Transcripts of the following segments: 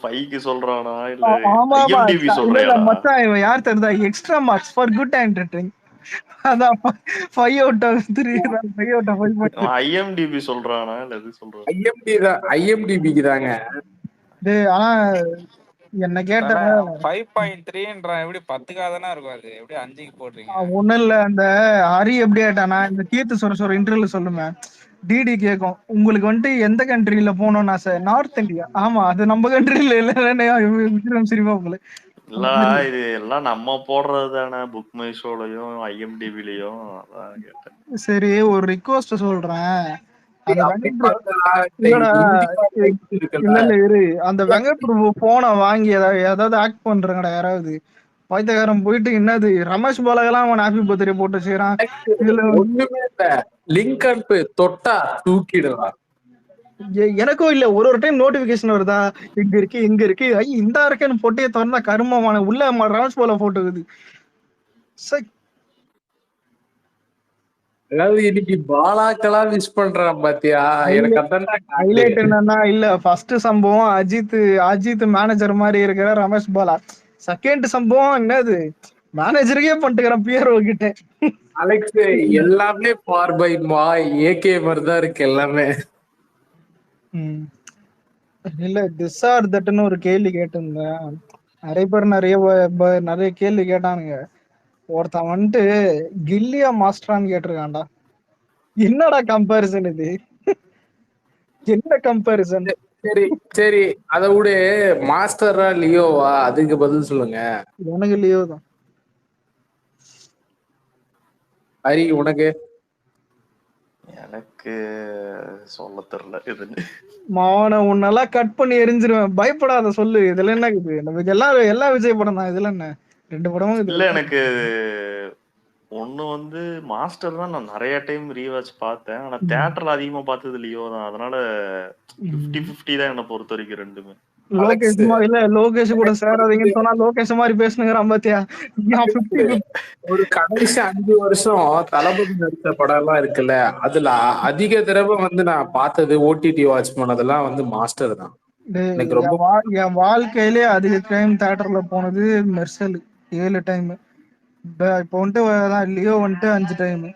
5க்கு சொல்றானா இல்ல ஆமா IMDb இல்ல சொல்றியாடா? மச்சான், இவன் யார் தெரியுதா? Extra marks for good handwriting. அதான் 5 out of 3, 5 out of 5. IMDb சொல்றானா இல்ல எது சொல்றான்? IMDbக்கு தாங்க. ஆனா என்ன கேட்ட 5.3ன்றான். எப்படி 10க்காக தானே இருக்கும் அது? எப்படி 5க்கு போடுறீங்க? ஒண்ணும் இல்ல. அந்த ஹரி எப்படி ஆயிட்டானா, இந்த கீர்த்து சொல்ற இன்டர்வியூல சொல்லுமே, டிடி கேக்கும், உங்களுக்கு வந்துட்டு எந்த கண்ட்ரில போகணும்னு ஆசை? North India. ஆமா, அது நம்ம கண்ட்ரில இல்ல. விக்ரம் சிரிப்பாப்புல. இல்ல இது எல்லாம் நம்ம போடுறது தானே, புக் மை ஷோலயும் IMDbலயும். அதான் கேட்டேன். சரி, ஒரு ரிக்வெஸ்ட் சொல்றேன். அந்த அப்படி வெங்கட் பார்த்தா இல்லடா, இந்தியா இருக்குல்ல, இல்ல இரு. அந்த வெங்கட் பிரபு போனை வாங்கி ஏதாவது ஆக்ட் பண்றாங்கடா யாராவது. பைத்தியக்காரன் போயிட்டு என்னது ரமேஷ் பாலகெல்லாம் அவன் ஹாப்பி பர்த்டே போட்டு செய்யறான். இதுல ஒண்ணுமே இல்ல. லிங்க் அனுப்பு, தொட்டா தூக்கிடலாம். எனக்கும் இல்ல, ஒரு டைம் நோட்டிபிகேஷன் வருதா, இங்க இருக்கு இங்க இருக்கு, ஐ இந்த இருக்கேன்னு போட்டே திறந்தா கருமமான உள்ள ரமேஷ் பாலா போட்டோ இருக்குது. அதாவது இன்னைக்கு பாலாக்கெல்லாம் விஷ் பண்றான் பாத்தியா? எனக்கு அதான் ஹைலைட் என்னன்னா, இல்ல ஃபர்ஸ்ட் சம்பவம் அஜித் மேனேஜர் மாதிரி இருக்கிற ரமேஷ் பாலா. செகண்ட் சம்பவம் என்னது, மேனேஜருக்கே பண்ணிட்டுக்கிறேன் பியர் கிட்ட. அலெக்ஸ் எல்லாமே ஃபார் பை மாய் ஏகே மாதிரி தான் இருக்கு எல்லாமே. இல்ல திஸ் ஆர் தட்னு ஒரு கேள்வி கேட்டிருந்தேன். நிறைய பேர் நிறைய கேள்வி கேட்டானுங்க. ஒருத்தன் வந்துட்டு கில்லியா மாஸ்டரான்னு கேட்டிருக்கான்டா. என்னடா கம்பேரிசன் இது? என்ன கம்பேரிசன்? சரி சரி, அதை விட மாஸ்டரா லியோவா, அதுக்கு பதில் சொல்லுங்க. எனக்கு லியோ தான். ஹரி உனக்கு? எனக்கு சொல்ல தெரியல இதுன்னு. மாவனை உன்னெல்லாம் கட் பண்ணி எரிஞ்சிருவேன், பயப்படாத சொல்லு. இதுல என்ன இருக்குது? நமக்கு எல்லா விஜய் படம் தான். இதுல என்ன 2 படமும் இல்ல எனக்கு ஒண்ணு வந்து மாஸ்டர் தான் நான் நிறைய டைம் ரீவாட்ச் பார்த்தேன். ஆனா தியேட்டர்ல அதிகமா பார்த்தது லியோ தான். அதனால 50-50 தான் என்ன பொறுத்த வரைக்கும் ரெண்டுமே. லோகேஷ் கூட சேராதீங்கன்னு சொன்னா லோகேஷ் மாதிரி பேசுனுங்கிறான் பாத்தியா? ஒரு கடைசி 5 வருஷம் தளபதி நடிச்ச படம் எல்லாம் இருக்குல்ல, அதுல அதிக தடவை வந்து நான் பார்த்தது ஓடிடி வாட்ச் பண்ணதெல்லாம் வந்து மாஸ்டர் தான். எனக்கு ரொம்ப என் வாழ்க்கையிலே அதிக டைம் தியேட்டர்ல போனது மெர்சல் 7 டைம். இப்போ வந்துட்டு லியோ வந்துட்டு 5 டைம்,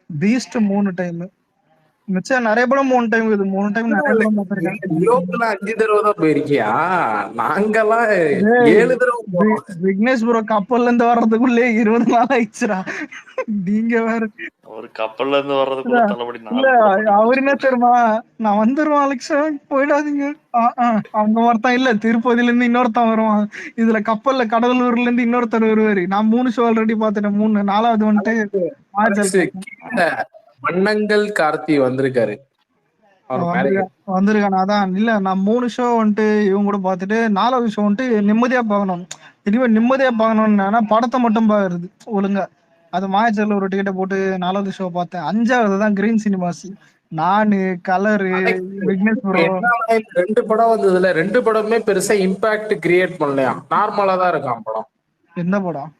பீஸ்ட் 3 டைம், மிச்சம் நிறைய படம் 3 டைம் இருக்குது. 3 டைம் நிறைய படம் பார்த்திருக்கேன். லியோக்குலாம் 5 தடவை தான் போயிருக்கியா? நாங்கெல்லாம் 7 தடவை போனோம். விக்னேஷ் ப்ரோ கப்பல்ல இருந்து வர்றதுக்குள்ளே 20 நாள் ஆயிடுச்சுடா. நீங்க வேற ஒரு கப்பல்ல இருந்து வர்றதுக்குள்ள தளபதி அவர் என்ன தெரியுமா, நான் வந்துருவேன் அலெக்ஸ் போயிடாதீங்க. அவங்க ஒருத்தன் இல்ல, திருப்பதில இருந்து இன்னொருத்தன் வருவான். இதுல கப்பல்ல கடலூர்ல இருந்து இன்னொருத்தர் வருவாரு. நான் 3 ஷோ ஆல்ரெடி பாத்துட்டேன். 4வது வந்துட்டு மன்னங்கள் கார்த்தி வந்திருக்காரு. வந்திருக்கான். அதான் இல்ல, நான் 3 ஷோ வந்துட்டு இவங்க கூட பாத்துட்டு 4வது ஷோ வந்துட்டு நிம்மதியா பார்க்கணும். இனிமே நிம்மதியா பார்க்கணும்னா படத்தை மட்டும் பாக்குறது ஒழுங்கா. அது மாயச்சல்ல ஒரு டிக்கெட்டை போட்டு 4வது ஷோ பார்த்தேன். 5வது தான் கிரீன் சினிமாஸ். நானு கலரு விக்னேஷ் ப்ரோ 2 படம் வந்ததுல 2 படமே பெருசா இம்பாக்ட் கிரியேட் பண்ணலையா, நார்மலா தான் இருக்கான் படம். என்ன படம்?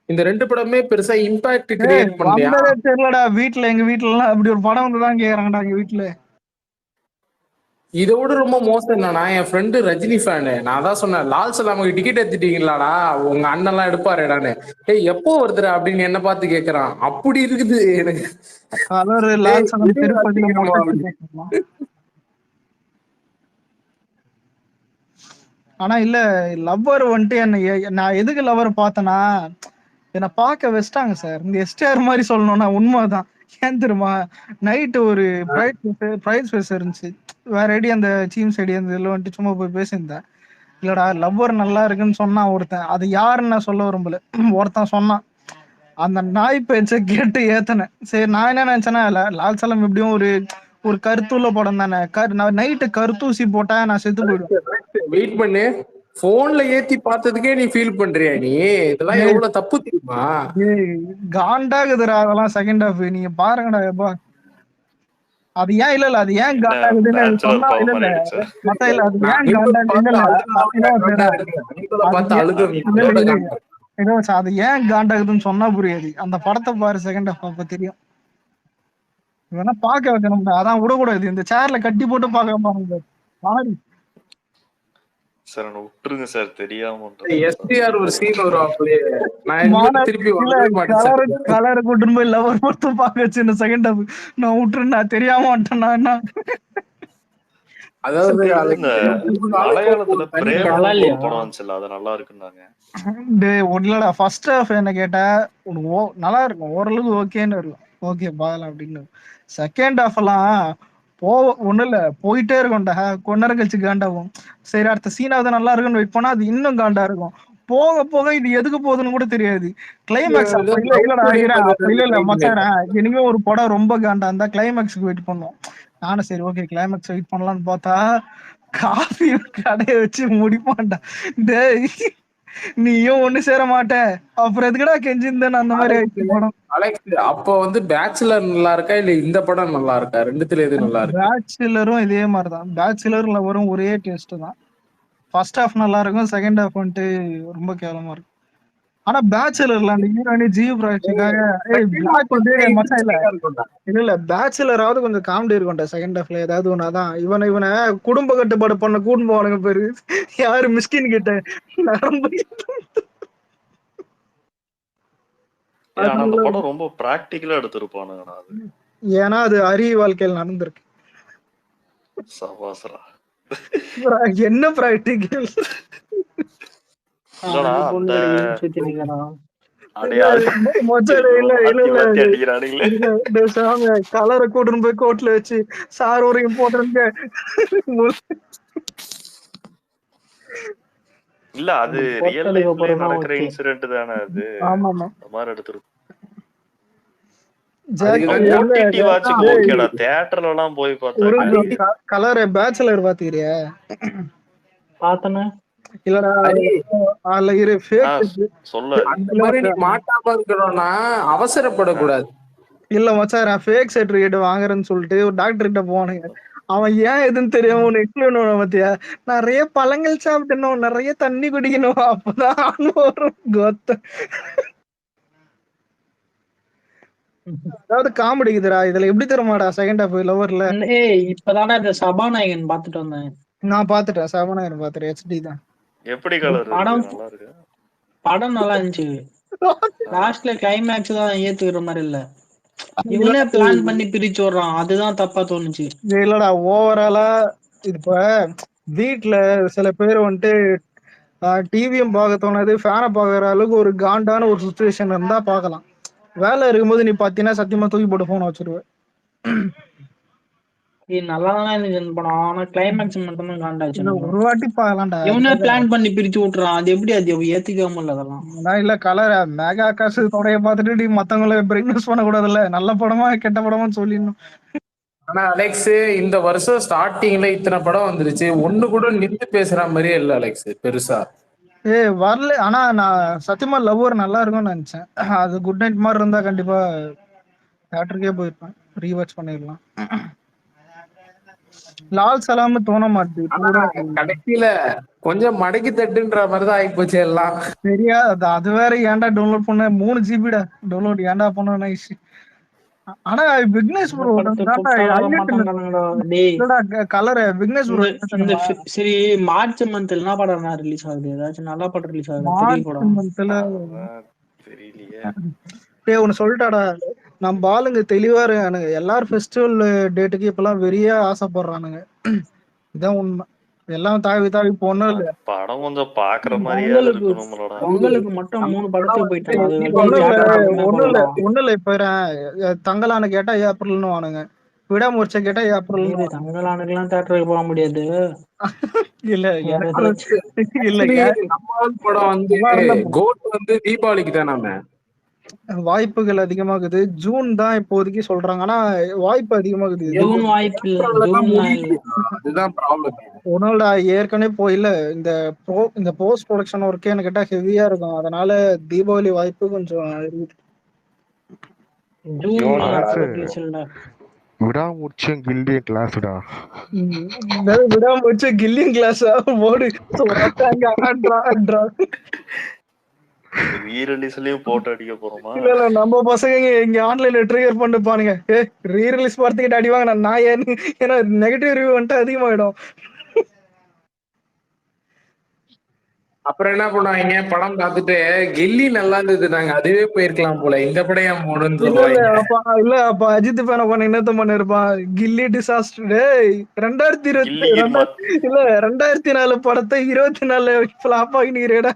இந்த 2 படமே பெருசா இம்பாக்ட் கிரியேட் பண்ணலையா? தெரியலடா. எங்க வீட்டுல எல்லாம் அப்படி ஒரு படம் வந்துதான் கேக்குறாங்கடா எங்க வீட்டுல. இதோட ரொம்ப மோசம் என்னன்னா, என் ஃப்ரெண்டு ரஜினி ஃபேனு. நான் தான் சொன்னேன், லால் சலாமுக்கு டிக்கெட் எடுத்துட்டீங்களாடா, உங்க அண்ணன் எல்லாம் எடுப்பாருடான்னு. ஏய் எப்போ வருதுடா அப்படின்னு என்ன பார்த்து கேக்குறான். அப்படி இருக்குது எனக்கு. லால் சலாம் திருப்பதியில ஆனா இல்ல, லவ்வர் வந்துட்டு நான் எதுக்கு லவ்வர் பார்த்தேன்னா, என்னை பார்க்க வச்சிட்டாங்க சார். இந்த எஸ்டிஆர் மாதிரி சொல்லணும்னா உண்மைதான். ஏன் தெரியுமா, நைட்டு ஒரு ப்ரைஸ் ஃபேஸ் இருந்துச்சு வேற ஐடி, அந்த சீம்ஸ் ஐடி அந்த இதில் வந்துட்டு சும்மா போய் பேசியிருந்தேன். இல்லடா லவ்வர் நல்லா இருக்குன்னு சொன்னான் ஒருத்தன். அது யாருன்னு நான் சொல்ல விரும்பல. ஒருத்தன் சொன்னான். அந்த நாய் பேச்சை கேட்டு ஏத்தனேன். சரி, நான் என்ன நினைச்சேன்னா, லால் சலம் எப்படியும் ஒரு கருத்துள்ள படம் தானே. நான் நைட்டு கருத்தூசி போட்டா நான் செத்து போயிடுவேன். வெயிட் பண்ணு, போன்ல ஏத்தி பார்த்ததுக்கே நீ ஃபீல் பண்றியா? நீ இதெல்லாம் எவ்வளவு தப்பு தெரியுமா? காண்டாகுதுடா அதெல்லாம். செகண்ட் ஹாஃப் நீங்க பாருங்கடா எப்பா. அது ஏன் இல்ல அது ஏன் காண்டாகுதுன்னு சொன்னா இல்ல மத்த இல்ல அது ஏன் அது ஏன் காண்டாகுதுன்னு சொன்னா புரியாது. அந்த படத்தை பாரு, செகண்ட் ஹாஃப் அப்ப தெரியும். வேணா பாக்க வைக்கணும். அதான் விடக்கூடாது, இந்த சேர்ல கட்டி போட்டு பாக்க பாருங்க. சார் என்ன விட்டுருங்க சார், தெரியாம எஸ்டிஆர் ஒரு சீன் வரும் அப்படியே. நான் இனிமேல் திருப்பி வரவே மாட்டேன் சார். கலரை கூட்டின்னு போய் லவர் மட்டும் பார்க்க வச்சு இந்த செகண்ட் ஹாஃப் நான் விட்டுருந்தா தெரியாம வந்துட்டேன்னா என்ன? அதாவது இந்த மலையாளத்துல பிரேமம் ஒரு படம் வந்துச்சுல்ல, அது நல்லா இருக்குன்னாங்க. டேய் ஒன்னுலடா ஃபர்ஸ்ட் ஹாஃப் என்ன கேட்டா உனக்கு நல்லா இருக்கும், ஓரளவுக்கு ஓகேன்னு இருக்கும், ஓகே பாக்கலாம் அப்படின்னு. செகண்ட் ஹாஃப் எல்லாம் ஒண்ணும் இல்ல போயிட்டே இருக்கும்டா, கொஞ்ச நேரம் கழிச்சு காண்டாகும். சரி அடுத்த சீனாவது நல்லா இருக்குன்னு வெயிட் பண்ணா அது இன்னும் காண்டா இருக்கும். போக போக இது எதுக்கு போகுதுன்னு கூட தெரியாது. கிளைமேக்ஸ் அப்ப இல்ல மச்சாரா, இனிமே ஒரு படம் ரொம்ப காண்டா இருந்தா கிளைமேக்ஸ்க்கு வெயிட் பண்ணுவோம். நானும் சரி ஓகே கிளைமேக்ஸ் வெயிட் பண்ணலாம்னு பார்த்தா காஃபி கடையை வச்சு முடிப்பான்டா. டேய் நீயும் ஒண்ணு சேர மாட்ட, அப்புறம் எதுக்கடா கெஞ்சிருந்தேன் அந்த மாதிரி ஆயிடுச்சு படம். அலெக்ஸ் அப்போ வந்து பேச்சுலர் நல்லா இருக்கா இல்ல இந்த படம் நல்லா இருக்கா? ரெண்டுத்துல எது நல்லா இருக்கு? பேச்சுலரும் இதே மாதிரிதான், பேச்சுலர்ல வரும் ஒரே டேஸ்ட் தான். ஃபர்ஸ்ட் ஹாஃப் நல்லா இருக்கும், செகண்ட் ஹாஃப் வந்துட்டு ரொம்ப கேவலமா இருக்கும். ஆனா பேச்சுலர்ல அந்த ஹீரோனி ஜீவ் பிராட்சிக்காக மச்சான் இல்ல பேச்சுலராவது கொஞ்சம் காமெடி இருக்கும்டா செகண்ட் ஹாஃப்ல ஏதாவது ஒண்ணு. அதான் இவனை குடும்ப கட்டுப்பாடு பண்ண கூட்டு போவானுங்க பேரு யாரு மிஸ்கின் கிட்ட நரம்பு. ஆனா அந்த படம் ரொம்ப பிராக்டிகலா எடுத்திருப்பானுங்கண்ணா அது. ஏன்னா அது அரிய வாழ்க்கையில் நடந்திருக்கு. சபாசரா என்ன பிராக்டிகல்? கலரை கூட்டு போய் கோர்ட்ல வச்சு சார் ஒரு இம்பார்ட்டன்ட் இல்ல அது ரியல் லைஃப்ல நடக்கிற இன்சிடென்ட் தானே அது. ஆமா அந்த மாதிரி எடுத்துருக்கு. தியேட்டர்ல எல்லாம் போய் பார்த்தா கலர் பேச்சுலர் பாத்துக்கிறியா? பாத்தனே இல்லடா அதுல இரு ஃபேக் சொல்ல அந்த மாதிரி நீ மாட்டாம இருக்கணும்னா அவசரப்படக்கூடாது. இல்ல மச்சான் நான் ஃபேக் சர்டிபிகேட் வாங்குறேன்னு சொல்லிட்டு ஒரு டாக்டர் கிட்ட போனேங்க. அவன் ஏன் எதுன்னு தெரியாம ஒண்ணு எக்ஸ்பிளைன் பண்ண பத்தியா, நிறைய பழங்கள் சாப்பிடணும், நிறைய தண்ணி குடிக்கணும், அப்பதான் வரும் கோத்த. அதாவது காமெடிக்குதுடா இதுல. எப்படி தருமாடா செகண்ட் ஹாஃப் லவர்ல? இப்பதானே இந்த சபாநாயகன் பாத்துட்டு வந்தேன். நான் பாத்துட்டேன், சபாநாயகன் பாத்துட்டேன், HD தான். எப்படி கலர் படம் நல்லா இருக்கு? படம் நல்லா இருந்துச்சு. லாஸ்ட்ல கிளைமேக்ஸ் தான் ஏத்துக்கிற மாதிரி இல்ல, இவனே பிளான் பண்ணி பிரிச்சு விடுறான், அதுதான் தப்பா தோணுச்சு. இல்லடா ஓவராலா இப்ப வீட்டுல சில பேர் வந்துட்டு டிவியும் பார்க்க தோணாது, ஃபேனை பாக்குற அளவுக்கு ஒரு காண்டான ஒரு சுச்சுவேஷன் இருந்தா பாக்கலாம். வேலை இருக்கும்போது நீ பாத்தீங்கன்னா சத்தியமா தூக்கி போட்டு போன வச்சிருவேன். நல்லா தானே இருந்துச்சு படம், ஆனா கிளைமேக்ஸ் மட்டும் தான் காண்டாச்சு. ஒரு வாட்டி பாக்கலாம்டா. இவனே பிளான் பண்ணி பிரிச்சு விட்டுறான், அது எப்படி அது ஏத்துக்காம இல்ல அதெல்லாம். இல்ல கலர் மேகா ஆகாஷ் தொடைய பார்த்துட்டு நீ மத்தவங்களை பிரெயின்வாஷ் பண்ண கூடாதுல்ல, நல்ல படமா கெட்ட படமா சொல்லிடணும். ஆனா அலெக்ஸ் இந்த வருஷம் ஸ்டார்டிங்ல இத்தனை படம் வந்துருச்சு, ஒண்ணு கூட நின்று பேசுற மாதிரியே இல்ல அலெக்ஸ் பெருசா. வரல. ஆனா நான் சத்தியமா லவ்வர் நல்லா இருக்கும்னு நினைச்சேன். அது குட் நைட் மாதிரி இருந்தா கண்டிப்பா தியேட்டருக்கே போயிருப்பேன், ரீவாட்ச் பண்ணிடலாம். லால் சலாம் தோண மாட்டேங்குது. கடைசியில கொஞ்சம் மடக்கி தட்டுன்ற மாதிரிதான் ஆயிப்போச்சு எல்லாம். சரியா அது வேற ஏன்டா டவுன்லோட் பண்ண 3 GB டவுன்லோட் ஏன்டா பண்ண நைஸ். ஆனா Vignesh bro colour Vignesh bro சரி மார்ச் மந்த்ல என்ன படம் ரிலீஸ் ஆகுது? ஏதாச்சும் நல்ல படம் ரிலீஸ் ஆகுது தெரியலையே. ஒன்னு சொல்லிட்டாடா, நம்ம ஆளுங்க தெளிவா இருக்கானுங்க. எல்லாரும் ஃபெஸ்டிவல் டேட்டுக்கு இப்பெல்லாம் வெறிய ஆசைப்படுறானுங்க. இதான் உண்மை. எல்லாம் தாவி போனோம் இல்ல. படம் கொஞ்சம் பாக்குற மாதிரி உங்களுக்கு மட்டும் 3 படத்துக்கு போயிட்டாங்க. ஒண்ணு இல்ல இப்ப தங்கலான கேட்டா ஏப்ரல்னு வானுங்க, விடாமுயற்சி கேட்டா ஏப்ரல். தங்கலானுக்கெல்லாம் தியேட்டருக்கு போக முடியாது. இல்ல படம் வந்து கோட் வந்து தீபாவளிக்கு தான் வாய்ப்புகள் அதிகமாகுது. ஜூன் தான் இப்போதைக்கு சொல்றாங்க, ஆனா வாய்ப்பு அதிகமாகுது. ஜூன் வாய்ப்பு இல்ல, அதுதான் ப்ராப்ளம். ஒன்னோட ஏற்கனவே போயில இந்த போஸ்ட் ப்ரொடக்ஷன் ஒர்க்கே எனக்கு கேட்டா ஹெவியா இருக்கும், அதனால தீபாவளி வாய்ப்பு கொஞ்சம் இருக்குது. விடாமுயற்சியும் கில்லியும் கிளாஸ்டா. விடாமுயற்சி கில்லியும் கிளாஸா ஓடு போட்டோ அடிக்க போறோமா? இல்ல நம்ம பசங்க இங்க ஆன்லைன்ல ட்ரிகர் பண்ணிப்பானுங்க. ரீ ரிலீஸ் பார்த்துக்கிட்டு அடிவாங்க. நான் ஏன்னா நெகட்டிவ் ரிவ்யூ வந்துட்டு அதிகமாயிடும். அப்புறம் என்ன பண்ணுவாங்க, படம் பார்த்துட்டு கில்லி நல்லா இருந்தது, நாங்க அதுவே போயிருக்கலாம் போல, இந்த படம் ஏன் போகணும்னு இல்ல இல்ல சொல்லுவாங்க. அப்ப அஜித் ஃபேன் பண்ண என்னத்த பண்ண இருப்பான், கில்லி டிசாஸ்டர் டேய் 2020 கில்லிக்கு 2004 படத்தை 24 ஃபிளாப் ஆகினீரேடா.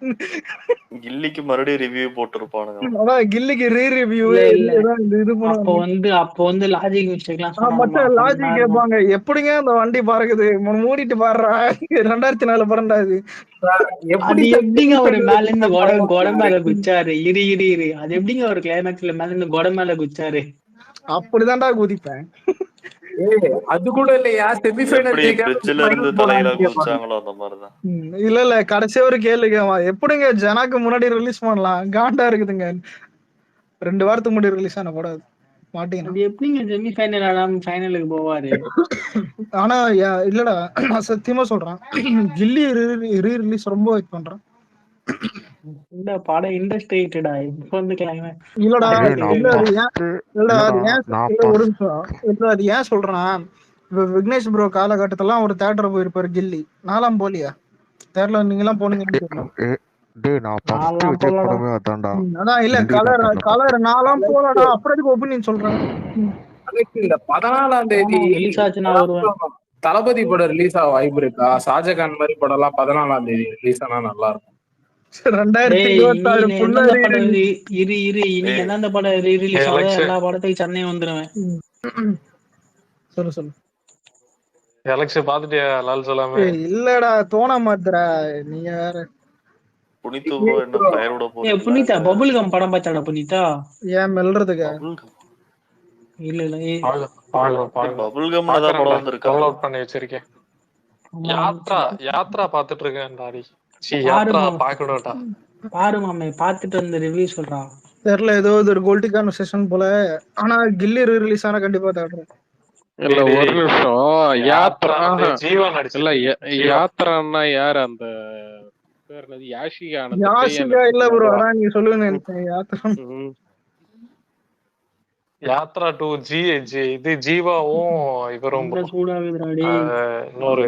கில்லிக்கு மறுபடியும் ரிவ்யூ போட்டிருப்பானுங்க. அதான் கில்லிக்கு ரிவ்யூ இல்ல இல்ல இது பண்ணுவாங்க. அப்போ வந்து லாஜிக் மிஸ்டேக் எல்லாம் மத்த சொன்னானுமா, லாஜிக் ஃபன்னா கேட்பாங்க, எப்படிங்க அந்த வண்டி பறக்குது, மூடிட்டு பாடுறா 2004 படம்டா இது. எப்படி அது எப்படிங்க அவரு மேல இருந்து கொடை மேல இருக்கு? குச்சாரு? இரு அது எப்படிங்க ஒரு கிளைமேக்ஸ்ல மேல இருந்து கொடை மேல குச்சாரு? அப்படிதான்டா குதிப்பேன். அது கூட இல்லையா, செமிஃபைனல் எப்படி பிரிட்ஜ்ல இருந்து தலையில குதிச்சாங்களோ அந்த மாதிரிதான். இல்ல கடைசியா ஒரு கேள்வி கேட்பான், எப்படிங்க ஜனாக்கு முன்னாடி ரிலீஸ் பண்ணலாம், காண்டா இருக்குதுங்க. 2 வாரத்துக்கு முன்னாடி ரிலீஸ் ஆன படம் மாட்டீங்கன்னா. அது எப்படிங்க செமிஃபைனல் ஆடாம ஃபைனலுக்கு போவாரு? ஆனா இல்லடா, நான் சத்தியமா சொல்றேன், கில்லி ரீ ரிலீஸ் ரொம்ப வெயிட் பண்றேன். இந்த படம் இண்டஸ்ட்ரிடா இப்ப வந்து கிளைமேக்ஸ். இல்லடா ஏய், நான் இல்ல அது ஏன் first இல்லடா அது இல்லடா, ஏன் நான் இல்ல ஒரு first நிமிஷம், இல்ல அது ஏன் சொல்றேன்னா, விக்னேஷ் ப்ரோ காலகட்டத்தெல்லாம் ஒரு தேட்டர் போயிருப்பாரு கில்லி, நாலாம் போலியா தேட்டர்ல, நீங்க எல்லாம் போனீங்கன்னு தெரியல. டேய் நான் first நான்லாம் விஜய் போலடா. படமே அதான்டா. அதான் இல்ல கில்லி தான் தேட்டர்ல கலர் நாலாம் போலடா, அப்புறம் எதுக்கு ஒப்பீனியன் சொல்றேன். இந்த 14ஆம் தேதி ரிலீஸ் ஆச்சுன்னா வருவேன். தளபதி படம் ரிலீஸ் ஆக வாய்ப்பு இருக்கா? ஷாஜகான் மாதிரி படம் எல்லாம் 14ஆம் தேதி ரிலீஸ் ஆனா நல்லா இருக்கும். 2026 இனி full ஆ எந்தெந்த re- படம் இனி ஏய், எந்தெந்த படம் ரிலீஸ் ஆகுதோ அலெக்ஸ் எல்லா படத்துக்கும் சென்னை வந்துருவேன். சொல்லு அலெக்ஸ் பாத்துட்டியா லால் சொல்லாமே? இல்லடா தோண மாத்துறா நீங்க வேற. புனித்து ப்ரோ என்ன ஃபயர் விட போறீங்களா? புனிதா பபுல் கம் படம் பார்த்தாடா புனிதா? ஏன் மெல்றதுக்கா? இல்ல பபுள் கம்ல தான் படம் வந்திருக்கா? டவுன்லோட் பண்ணி வச்சிருக்கேன். யாத்ரா பாத்துட்டு இருக்கேன் டாடி. பாரு பாக்கணும்டா. பாரு மாமே, பாத்துட்டு வந்து ரிவ்யூ சொல்றான். தெரியல, ஏதோ ஒரு கோல்டி கான்வர்சேஷன் போல. ஆனா கில்லி ரிலீஸ் ஆனா கண்டிப்பா தேடுறேன். இல்ல ஒரு நிமிஷம், யாத்ரா ஜீவன் இல்ல யாத்ரான்னா யாரு? அந்த பேர் என்னது? யாஷிகா யாஷிகா இல்ல ப்ரோ, அதான் நீங்க சொல்லுங்க நினைச்சேன். யாத்ரா 2 இது ஜீவாவும் இவரும் சூடாகுதுராடி. இன்னொரு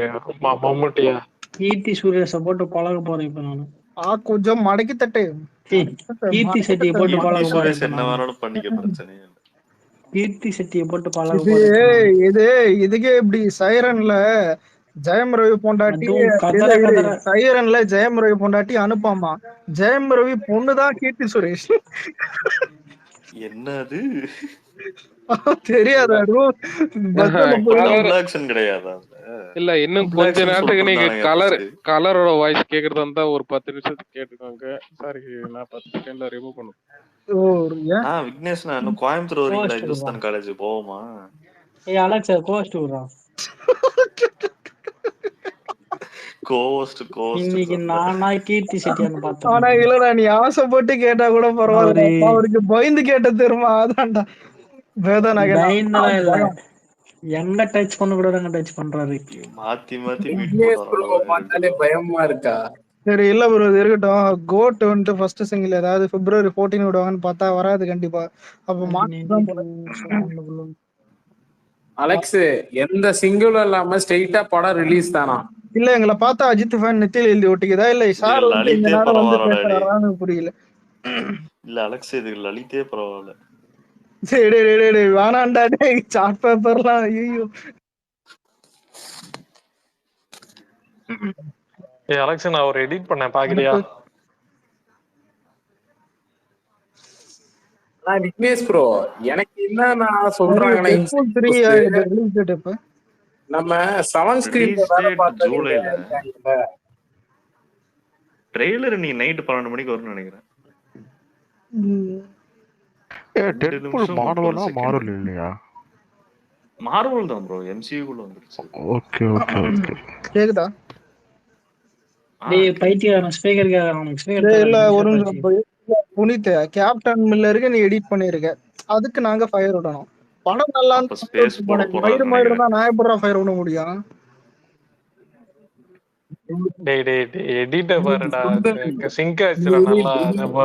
மம்முட்டியா கீர்த்தி சுரேஷ போட்டு பழக போறேன் இப்ப நானு. கொஞ்சம் மடக்கி தட்டு. கீர்த்தி செட்டியை போட்டு பழக போறேன். என்ன வேணாலும் பண்ணிக்க, பிரச்சனை இல்லை. கீர்த்தி செட்டியை போட்டு பழக போறேன். இதுக்கே இப்படி சைரன்ல ஜெயம் ரவி பொண்டாட்டி, சைரன்ல ஜெயம் ரவி பொண்டாட்டி அனுப்பாமா, ஜெயம் ரவி பொண்ணுதான் கீர்த்தி சுரேஷ். என்னது தெரியாதா? கிடையாதா? இல்ல இன்னும் கொஞ்ச நேரத்துக்கு நீங்க கலரோட வாய்ஸ் கேக்குறதா இருந்தா ஒரு 10 நிமிஷத்துக்கு கேட்டுக்கோங்க. சாரி, நான் 10 செகண்ட்ல ரிமூவ் பண்ணுவேன். விக்னேஷ், நான் இன்னும் கோயம்புத்தூர் வரீங்களா? இந்துஸ்தான் காலேஜ் போவோமா? ஏய் அலெக்ஸ், கோஸ்ட் விடுறா. இன்னைக்கு நானா கீர்த்தி செட்டியான்னு பார்த்தேன். ஆனா இல்லடா, நீ ஆசைப்பட்டு கேட்டா கூட பரவாயில்ல, அவருக்கு பயந்து கேட்ட தெரியுமா? அதான்டா இல்ல, எங்க டச் பண்ண கூட டச் பண்றாரு. மாத்தி மாத்தி பார்த்தாலே பயமா இருக்கா? சரி இல்ல ப்ரோ, இது இருக்கட்டும். கோட் வந்துட்டு ஃபர்ஸ்ட் சிங்கிள் ஏதாவது February 14 விடுவாங்கன்னு பார்த்தா வராது கண்டிப்பா. அப்ப அலெக்ஸ், எந்த சிங்கிளும் இல்லாம ஸ்ட்ரெயிட்டா படம் ரிலீஸ் தானா? இல்ல, எங்களை பார்த்தா அஜித் ஃபேன் நெத்தியில எழுதி ஒட்டிக்குதா, இல்ல சார் வந்து இந்த நேரம் வந்து பேசுறாரான்னு புரியல. இல்ல அலெக்ஸ், இது லலிதே பரவாயில்ல. சரி வேணாண்டா சார்ட் பேப்பர்லாம். ஐயோ அலெக்ஸ், நான் ஒரு எடிட் பண்ணேன், பாக்குறியா? விக்னேஷ் ப்ரோ, எனக்கு என்ன சொல்றாங்கன்னா, நம்ம 7 ஸ்கிரீன்ல வேலை பார்த்தது ட்ரெய்லர் நீ நைட் 12 மணிக்கு வரும்னு நினைக்கிறேன். மார்வல் இல்லையா? மார்வல் தான் ப்ரோ, MCU குள்ள வந்துருச்சு. ஓகே கேக்குதா? டேய் பைத்தியக்காரன், ஸ்பீக்கர் கேக்குறான். இல்ல ஒரு நிமிஷம், புனித் கேப்டன் மில்லருக்கு நீ எடிட் பண்ணிருக்க, அதுக்கு நாங்க ஃபயர் விடணும். படம் நல்லா ஃபயர் மாதிரி தான், நான் எப்படா ஃபயர் விட முடியும்?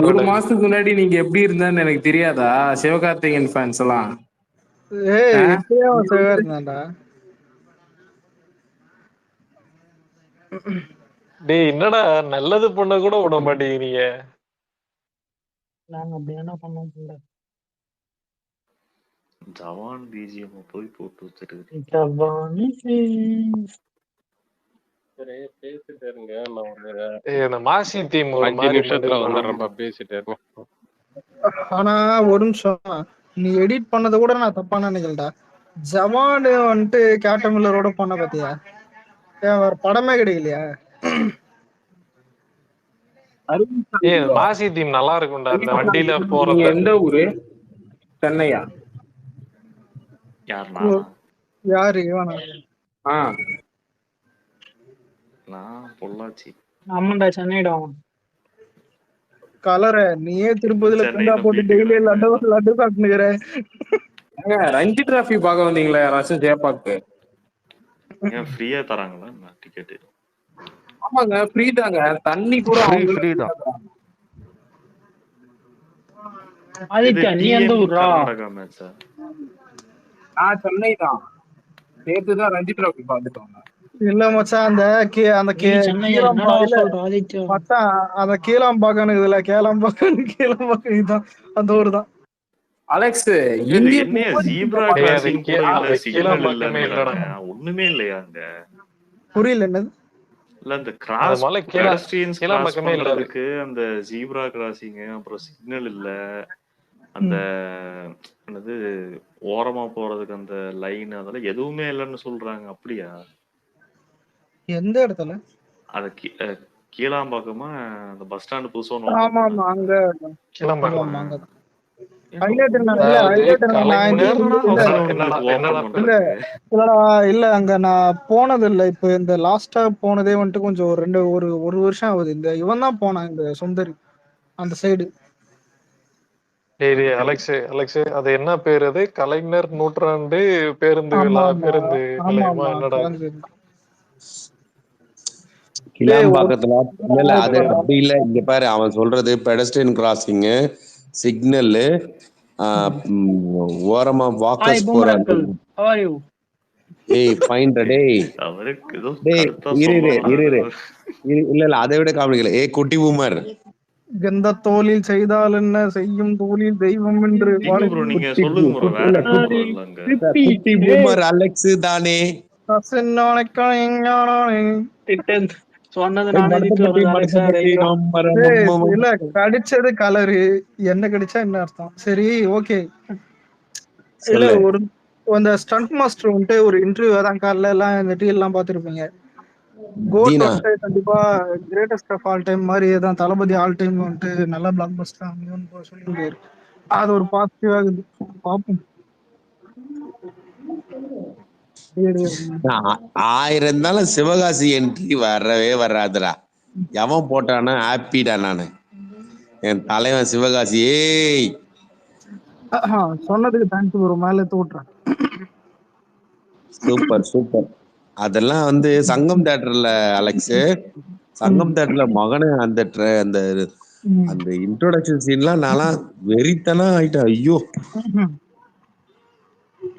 ஒரு மாசத்துக்கு முன்னாடி நீங்க எப்படி இருந்தான்னு எனக்கு தெரியாதா? சிவகார்த்திகேயன் ஃபேன்ஸ் எல்லாம் டேய் என்னடா நல்லது பண்ண கூட விட மாட்டேங்கிறீங்க. நாங்க அப்படி என்ன பண்ணோம் புள்ள. ஜவான் பிஜிஎம் போய் போட்டு வச்சிருக்கு. ஜவானி சரி பேசிட்டு இருங்க. நான் ஒரு இந்த மாசி தீம் ஒரு 5 மாதிரி நிமிஷத்துல வந்துடுறேன்ப்பா, பேசிட்டு இருங்க. ஆனா ஒரு நிமிஷம், நீ எடிட் பண்ணதை கூட நான் தப்பா நினைக்கலடா. ஜவான் வந்துட்டு கேப்டன் மில்லரோட பண்ண பாத்தியா? ஏன் வேற படமே கிடைக்கலையா? மாசி தீம் நல்லா இருக்கும்டா அந்த வண்டியில நீங்க போறது. எந்த ஊரு? சென்னையா? யார் நானா? யாரு இவனா? நான் பொள்ளாச்சி. ஆமாண்டா சென்னைடா. கலர நீயே திருப்பதியில சென்னை குண்டா போட்டு டெய்லி லட்டு சாப்பிட்டுக்கிற. ரஞ்சி டிராஃபி பார்க்க வந்தீங்களா யாராச்சும் ஜெயபாக்கு? ஏன் ஃப்ரீயா தராங்களா டிக்கெட்? ஆமாங்க ஃப்ரீ தாங்க, தண்ணி கூட ஃப்ரீ தான். ஆதித்யா நீ எந்த ஊரா? கர்நாடகா மேட்சா? நான் சென்னை தான். நேத்து தான் ரஞ்சி டிராஃபி பார்த்துட்டோம். இல்ல மச்சான், அந்த சென்னை என்னடா சொல்ற ஆதித்யா? மச்சான் அந்த கீழாம்பாக்கம் இதுல கீழாம்பாக்கம் இதுதான் அந்த ஊர் தான். அலெக்ஸ் என்னையா ஜீப்ரா கிராசிங் கூட இல்ல, சிக்னல் இல்லங்கறாங்க. ஒண்ணுமே இல்லையா அங்க? புரியல என்னது? இல்ல அந்த கிராஸ் பெடஸ்ட்ரியன்ஸ் கிராஸ் பண்றதுக்கு அந்த ஜீப்ரா கிராசிங், அப்புறம் சிக்னல் இல்ல, அந்த என்னது ஓரமா போறதுக்கு அந்த லைன், அதெல்லாம் எதுவுமே இல்லன்னு சொல்றாங்க. அப்படியா? எந்த இடத்துல? அது கீழாம்பாக்கமா அந்த பஸ் ஸ்டாண்ட் புதுசா? ஆமா ஆமா அங்க கீழாம்பாக்கம். இல்ல அங்க நான் போனது இல்ல. இப்ப இந்த லாஸ்டா போனதே வந்துட்டு கொஞ்சம் ஒரு வருஷம் ஆகுது. இந்த இவன் தான் போனான், இந்த சுந்தரி அந்த சைடு. அலெக்ஸ் அது என்ன பேரு? அது கலைஞர் நூற்றாண்டு பேருந்து விழா, பேருந்து நிலையமா என்னடா? கிளாம்பாக்கத்துல இல்ல அது அப்படி இல்ல. இங்க பாரு, அவன் சொல்றது பெடஸ்ட்ரியன் கிராசிங், சிக்னல், ஓரமா வாக்கர்ஸ் போறாங்க. ஏய் ஃபைன்டா டேய். இல்ல அதை விட காமெடிக்கல. ஏய் குட்டி பூமர், எந்த தோலில் செய்தால் என்ன, செய்யும் தோலில் தெய்வம் என்று. குட்டி பூமர் அலெக்ஸ் தானே. கடிச்சது கலரு, என்ன கடிச்சா என்ன அர்த்தம்? சரி ஓகே. இல்ல ஒரு அந்த ஸ்டண்ட் மாஸ்டர் வந்துட்டு ஒரு இன்டர்வியூ தான், காலைல எல்லாம் இந்த டீ எல்லாம் பாத்துருப்பீங்க. கோட் வந்துட்டு கண்டிப்பா கிரேட்டஸ்ட் ஆஃப் ஆல் டைம் மாதிரி தான், தளபதி ஆல் டைம் வந்துட்டு நல்ல பிளாக் பஸ்டர் அமையும்னு சொல்லியிருக்காரு. அது ஒரு பாசிட்டிவா இருக்குது. பாப்போம். 1000 இருந்தாலும் சிவகாசி என்ட்ரி வரவே வராதுடா. எவன் போட்டானா ஹாப்பிடா நானு. என் தலைவன் சிவகாசி. ஏய் சொன்னதுக்கு தேங்க்ஸ் ப்ரோ, மேல தோட்றேன். Super super. அதெல்லாம் வந்து சங்கம் தியேட்டர்ல அலெக்ஸ், சங்கம் தியேட்டர்ல மகனே அந்த அந்த இன்ட்ரோடக்ஷன் சீன்லாம் நான்லாம் வெறித்தனா ஆயிட்டேன். ஐயோ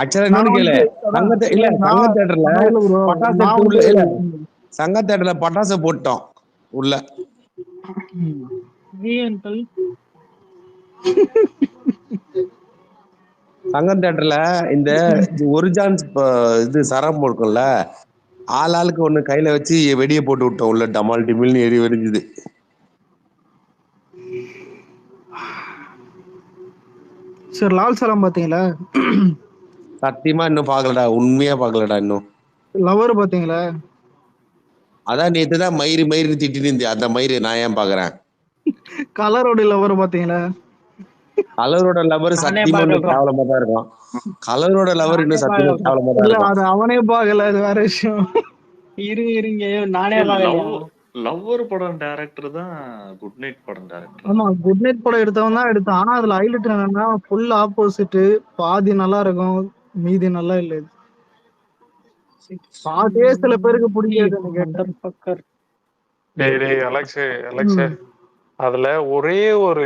ஆக்சுவலா இன்னொன்னு கேளு, சங்க தியேட்டர்ல பட்டாசு இல்ல, சங்க தியேட்டர்ல பட்டாசு போட்டோம் உள்ள. சங்கம் தியேட்டர்ல இந்த ஒரு ஜான்ஸ் இது சரம் இருக்கும்ல, ஆளுக்கு ஒண்ணு கையில வச்சு வெடியை போட்டு விட்டோம் உள்ள. டமால் டிமில்னு எரி வெடிஞ்சுது. சரி லால் சலாம் பாத்தீங்களா? சத்தியமா இன்னும் பாக்கலடா, உண்மையா பாக்கலடா இன்னும். லவர் பாத்தீங்களா? அதான் நேத்து தான் மயிறு திட்டிட்டு இருந்தேன். அந்த மயிறு நான் ஏன் பாக்குறேன்? கலரோட லவர் பாத்தீங்களா? கலரோட லவர் சத்தியமா கேவலமா தான் இருக்கும். கலரோட லவர் இன்னும் சத்தியமா கேவலமா தான் இருக்கும். அது அவனே பாக்கல, அது வேற விஷயம். இருங்க நானே லவ்வர் படம் டைரக்டர் தான் குட் நைட் படம் டைரக்டர். ஆமா குட் நைட் படம் எடுத்தவன் தான் எடுத்தான். ஆனா அதுல ஹைலைட் என்னன்னா ஃபுல் ஆப்போசிட். பாதி நல்லா இருக்கும், மீதி நல்லா இல்ல. பாதியே சில பேருக்கு பிடிக்காது. அலெக்ஸ் அதுல ஒரே ஒரு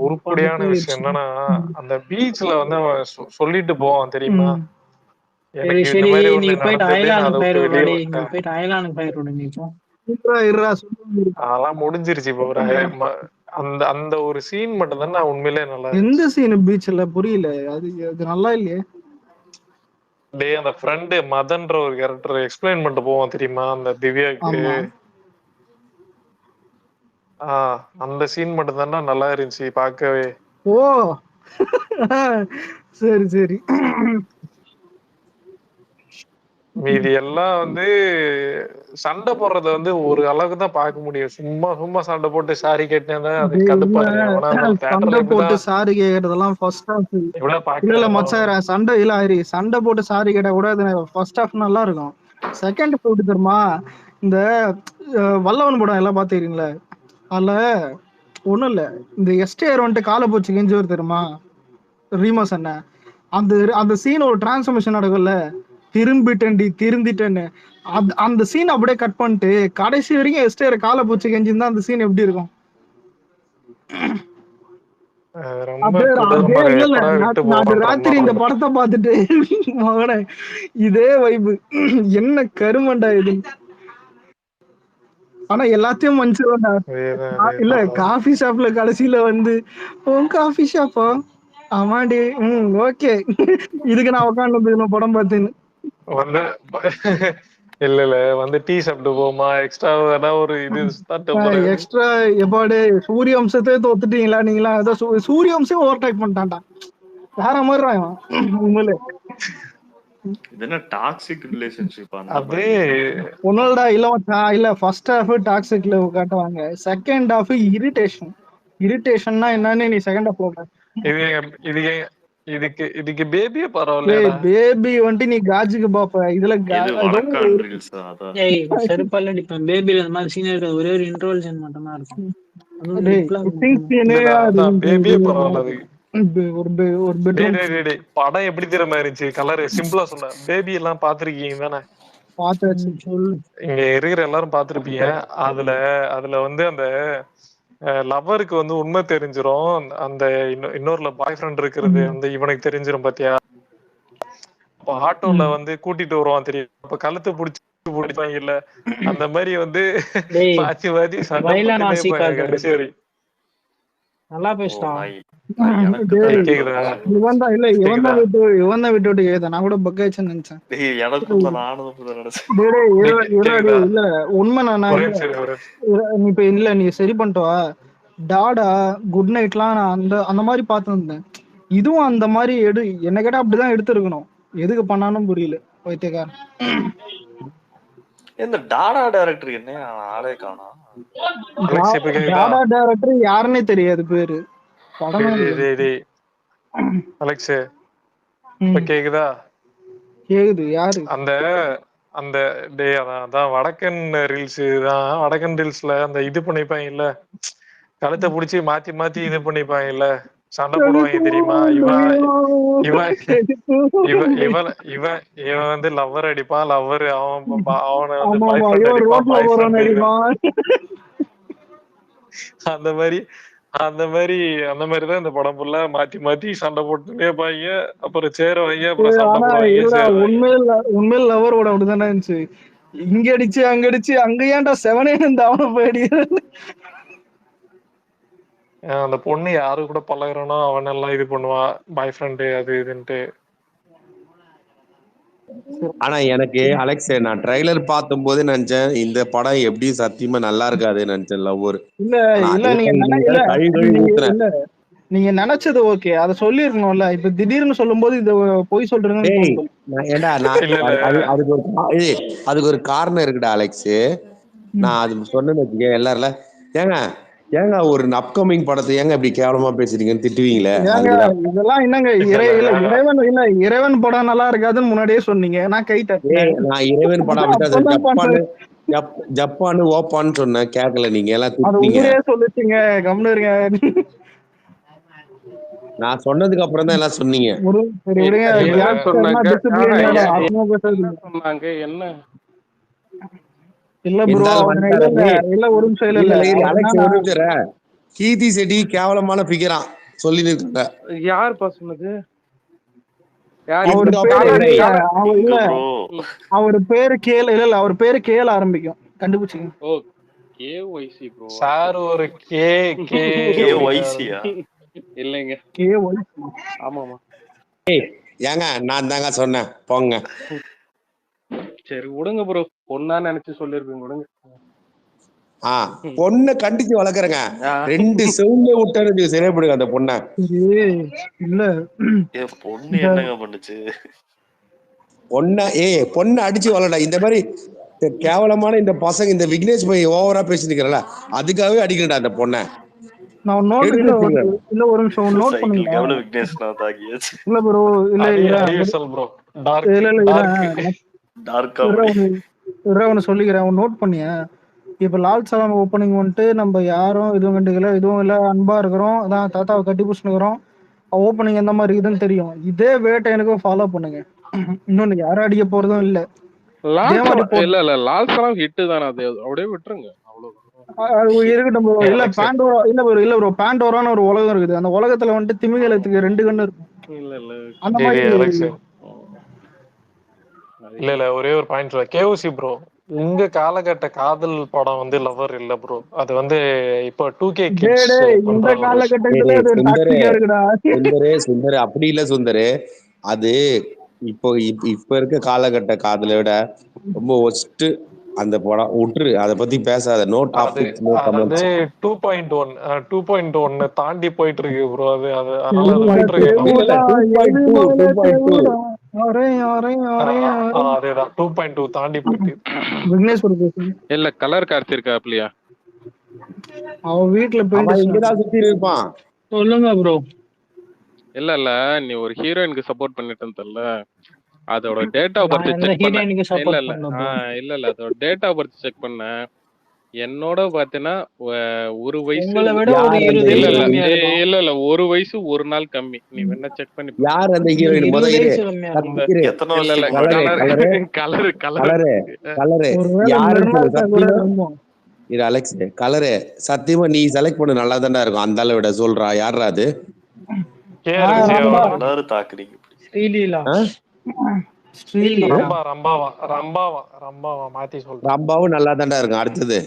உருப்படியான விஷயம் என்னன்னா, அந்த பீச்ல வந்து அவன் சொல்லிட்டு போவான் தெரியுமா, எனக்கு இந்த மாதிரி ஒண்ணு நடந்தது. அதெல்லாம் முடிஞ்சிருச்சு இப்போ. அந்த அந்த ஒரு சீன் மட்டும் தான் நான் உண்மையிலே நல்லா எந்த சீன் பீச்ல புரியல. அது நல்லா இல்லையே. டேய் அந்த ஃப்ரெண்ட் மதன்ற ஒரு கேரக்டர் எக்ஸ்பிளைன் பண்ணிட்டு போவான் தெரியுமா அந்த திவ்யாக்கு. அந்த சீன் மட்டும் தான்டா நல்லா இருந்துச்சு பார்க்கவே. ஓ சரி சரி. மீதி எல்லாம் வந்து சண்டை போடுறத வந்து ஒரு அளவுக்கு தான் பார்க்க முடியும். சும்மா சும்மா சண்டை போட்டு சாரி கேட்டேன் அது கடுப்பாரு. சண்டை போட்டு சாரி கேட்கறதெல்லாம் ஃபர்ஸ்ட் ஹாஃப். இல்ல மச்சான் சண்டை இல்ல ஹரி, சண்டை போட்டு சாரி கேட்டா கூட ஃபர்ஸ்ட் ஹாஃப் நல்லா இருக்கும். செகண்ட் ஹாஃப் எப்படி தெரியுமா, இந்த வல்லவன் படம் எல்லாம் பாத்துக்கிறீங்களா, அதுல ஒண்ணும் இல்ல இந்த எஸ்டேர் வந்துட்டு காலை போச்சு கெஞ்சவர் தெரியுமா ரீமாஸ் என்ன, அந்த அந்த சீன் ஒரு டிரான்ஸ்ஃபர்மேஷன் நடக்கும்ல, திருந்திட்டேன்னு அந்த சீன் அப்படியே கட் பண்ணிட்டு கடைசி வரைக்கும் எஸ்டேர் காலை பூச்சி கெஞ்சிருந்தா அந்த சீன் எப்படி இருக்கும்? ராத்திரி இந்த படத்தை பார்த்துட்டு மகனே இதே வைப்பு என்ன கருமண்டா இது. ஆனா எல்லாத்தையும் மன்னிச்சிருவேன்டா. இல்ல காஃபி ஷாப்ல கடைசியில வந்து உன் காஃபி ஷாப்பா ஆமாண்டி ஓகே இதுக்கு நான் உட்காந்து படம் பார்த்தேன்னு வந்து இல்ல இல்ல வந்து டீ சாப்பிட்டு போமா எக்ஸ்ட்ரா ஒரு இது எக்ஸ்ட்ரா எப்பாடு சூரிய வம்சத்தை தோத்துட்டீங்களா நீங்களா? அதான் சூரிய வம்சம் ஓவர் டைப் பண்ணிட்டான்டா வேற மாதிரி உண்மையில. இது என்ன டாக்ஸிக் ரிலேஷன்ஷிப்? அப்படியே ஒன்னோடா இல்ல ஃபர்ஸ்ட் ஹாஃப் டாக்ஸிக்ல காட்டுவாங்க, செகண்ட் ஹாஃப் இரிட்டேஷன்னா என்னன்னு நீ செகண்ட் ஹாஃப் இதுக்கு பேபியே பரவாயில்ல. பேபி வந்துட்டு நீ காஜுக்கு பாப்ப, இதுல செருப்பால அடிப்பேன். பேபில இந்த மாதிரி சீன் இருக்காது, ஒரே ஒரு இன்டர்வல் சீன் மட்டும் தான் இருக்கும். படம் எப்படி தெரியுமா இருந்துச்சு, கலர் சிம்பிளா சொன்ன. பேபி எல்லாம் பாத்திருக்கீங்க தானே? இங்க இருக்கிற எல்லாரும் பாத்திருப்பீங்க. அதுல வந்து அந்த லவருக்கு வந்து உண்மை தெரிஞ்சிரும், அந்த இன்னொரு பாய் ஃப்ரெண்ட் இருக்கிறது வந்து இவனுக்கு தெரிஞ்சிரும் பாத்தியா. அப்ப ஆட்டோல வந்து கூட்டிட்டு வருவான் தெரியும், அப்ப கழுத்து பிடிப்பாங்க இல்ல, அந்த மாதிரி வந்து மாத்தி மாத்தி கடைசி வரை நல்லா பேசுறான். இவன் தான் விட்டு கேக்குதா, நான் கூட பக்காச்சுன்னு நினைச்சேன். இல்ல உண்மை நானா இப்ப இல்ல, நீ சரி பண்ணிட்டு வா. டாடா குட் நைட்லாம் நான் அந்த மாதிரி பார்த்துருந்தேன். இதுவும் அந்த மாதிரி என்ன கேட்டா அப்படிதான் எடுத்திருக்கணும். எதுக்கு பண்ணாலும் புரியல வைத்தியக்காரன். இந்த டாடா டைரக்டர் என்ன ஆளே காணோம். டாடா டைரக்டர் யாருன்னே தெரியாது பேரு. அலெக்ஸ் இப்ப கேக்குதா? கேக்குது. யாரு அந்த அந்த அதான் வடக்கன் ரீல்ஸ் தான். வடக்கன் ரீல்ஸ்ல அந்த இது பண்ணிப்பாங்க இல்ல, கழுத்தை புடிச்சு மாத்தி மாத்தி இது பண்ணிப்பாங்க இல்ல, சண்டை போடுவாங்க தெரியுமா. இவன் வந்து லவ்வர் அடிப்பான், லவ்வர் அவனை வந்து பாய் ஃப்ரெண்ட் அடிப்பான், பாய் ஃப்ரெண்ட் அடிப்பான். அந்த மாதிரிதான் இந்த படம் ஃபுல்லா மாத்தி மாத்தி சண்டை போட்டுட்டே பாங்க. அப்புறம் சேருவாங்க, அப்புறம் சண்டை போடுவாங்க. உண்மையில லவரோட அப்படிதானே இருந்துச்சு. இங்க அடிச்சு அங்க அடிச்சு அங்க ஏன்டா செவனே அவனை போயிடு. அந்த பொண்ணு யாரு கூட பழகுறானோ அவன் எல்லாம் இது பண்ணுவான், பாய் ஃப்ரெண்டு அது இதுன்ட்டு. ஆனா எனக்கு அலெக்ஸ், நான் ட்ரைலர் பார்த்தும் போது நினைச்சேன் இந்த படம் எப்படி சத்தியமா நல்லா இருக்காது நினைச்சேன். லவ்வர் நீங்க நினைச்சது ஓகே, அத சொல்லிருக்கணும்ல. இப்ப திடீர்னு சொல்லும் போது இத போய் சொல்றீங்க. ஏண்டா அதுக்கு ஒரு காரணம் இருக்குடா அலெக்ஸ். நான் அது சொன்னேன்னு வச்சுக்க, எல்லாருல ஏங்க ஒரு அப்கமிங் படத்தை ஏங்க இப்படி கேவலமா பேசுறீங்கன்னு திட்டுவீங்களே. இதெல்லாம் என்னங்க இறைவன் படம் நல்லா இருக்காதுன்னு முன்னாடியே சொன்னீங்க. நான் கை தட்டேன். நான் இறைவன் படம் ஜப்பான் ஓப்பான்னு சொன்னேன், கேட்கல. நீங்க எல்லாம் சொல்லிட்டீங்க, கம்னு இருங்க. நான் சொன்னதுக்கு அப்புறம் தான் எல்லாம் சொன்னீங்க. என்ன இல்ல ப்ரோ, இல்ல ஒரு நிமிஷம் இல்ல. கீர்த்தி செட்டி கேவலமான ஃபிகரா சொல்லி நிற்க. யாருப்பா சொன்னது? அவர் பேரு கேல, இல்ல அவர் பேரு கேல ஆரம்பிக்கும். கண்டுபிடிச்சிங்க. ஓ KYC ப்ரோ. சார் ஒரு KYCயா? இல்லைங்க. KYC. ஆமாமா. ஏங்க நான் தாங்க சொன்னேன் போங்க. சரி விடுங்க ப்ரோ. பொண்ணா நினைச்சு சொல்லிருப்பீங்க விடுங்க. பொண்ணை கண்டிச்சு வளர்க்குறேங்க. 2 செவுல விட்டாரு சரியாப்படுங்க அந்த பொண்ணை. இல்ல பொண்ணு என்னங்க பண்ணுச்சு? பொண்ணை அடிச்சு வளரடா. இந்த மாதிரி கேவலமான இந்த பசங்க இந்த விக்னேஷ் போய் ஓவரா பேசிருக்கிறல அதுக்காகவே அடிக்கிறடா அந்த பொண்ணை. நான் நோட் இல்ல ஒரு நிமிஷம் நோட் பண்ணுங்க. எவ்வளவு விக்னேஷ் நான் தாக்கியாச்சு. இல்ல ப்ரோ ப்ரோ டார்க் ஒன்னு சொல்லிக்கிறேன் நோட் பண்ணிய. இப்ப லால் சலாம் ஓப்பனிங் வந்துட்டு நம்ம யாரும் இதுவும் கண்டுக்கல, இதுவும் இல்ல, அன்பா இருக்கிறோம், அதான் தாத்தாவை கட்டி பிடிச்சிருக்கிறோம். ஓப்பனிங் எந்த மாதிரி இதுன்னு தெரியும். இதே வேட்டை எனக்கும் ஃபாலோ பண்ணுங்க. இன்னொன்னு யாரும் அடிக்க போறதும் இல்ல. லால் சலாம் ஹிட் தானே, அது அப்படியே விட்டுருங்க. இருக்கட்டும் ப்ரோ. இல்ல பாண்டோரா இல்ல ப்ரோ பாண்டோரான்னு ஒரு உலகம் இருக்குது. அந்த உலகத்துல வந்துட்டு திமிங்கலத்துக்கு 2 கண்ணு இருக்கும். அந்த மாதிரி இல்ல ஒரே ஒரு பாயிண்ட் KOC ப்ரோ. உங்க காலகட்ட காதல் படம் வந்து லவர் இல்ல ப்ரோ. அது வந்து இப்ப 2K கிட்ஸ் இந்த காலகட்டத்துல சுந்தரே அப்படி இல்ல சுந்தரே. அது இப்ப இருக்க காலகட்ட காதலை விட ரொம்ப ஒஸ்ட் அந்த படம். விட்டுரு, அத பத்தி பேசாத. No topic no comments. 2.1 தாண்டி போயிட்டு இருக்கு ப்ரோ. அது அதேதான் 2.2 தாண்டி போயிட்டு. இல்ல கலர் கார்த்தி இருக்கா அப்படியா? அவன் வீட்டுல இங்கதான் சுத்தி இருப்பான். சொல்லுங்க ப்ரோ. இல்ல நீ ஒரு ஹீரோயினுக்கு சப்போர்ட் பண்ணிட்டு தெரியல, அதோட டேட் ஆஃப் பர்த் செக் பண்ண. இல்ல அதோட டேட் ஆஃப் பர்த் செக் பண்ண. என்னோட பாத்தீங்கன்னா ஒரு வயசு இல்ல 1 வயசு 1 நாள் கம்மி. நீ வேணா செக் பண்ணி யார் அந்த ஹீரோயின்? முதல்ல இது அலெக்ஸ் கலரு சத்தியமா நீ செலக்ட் பண்ண நல்லா தானே இருக்கும். அந்த அளவு விட சொல்றா யாரா அது? ரம்பாவும் நல்லா தாண்டா இருக்கும். அடுத்தது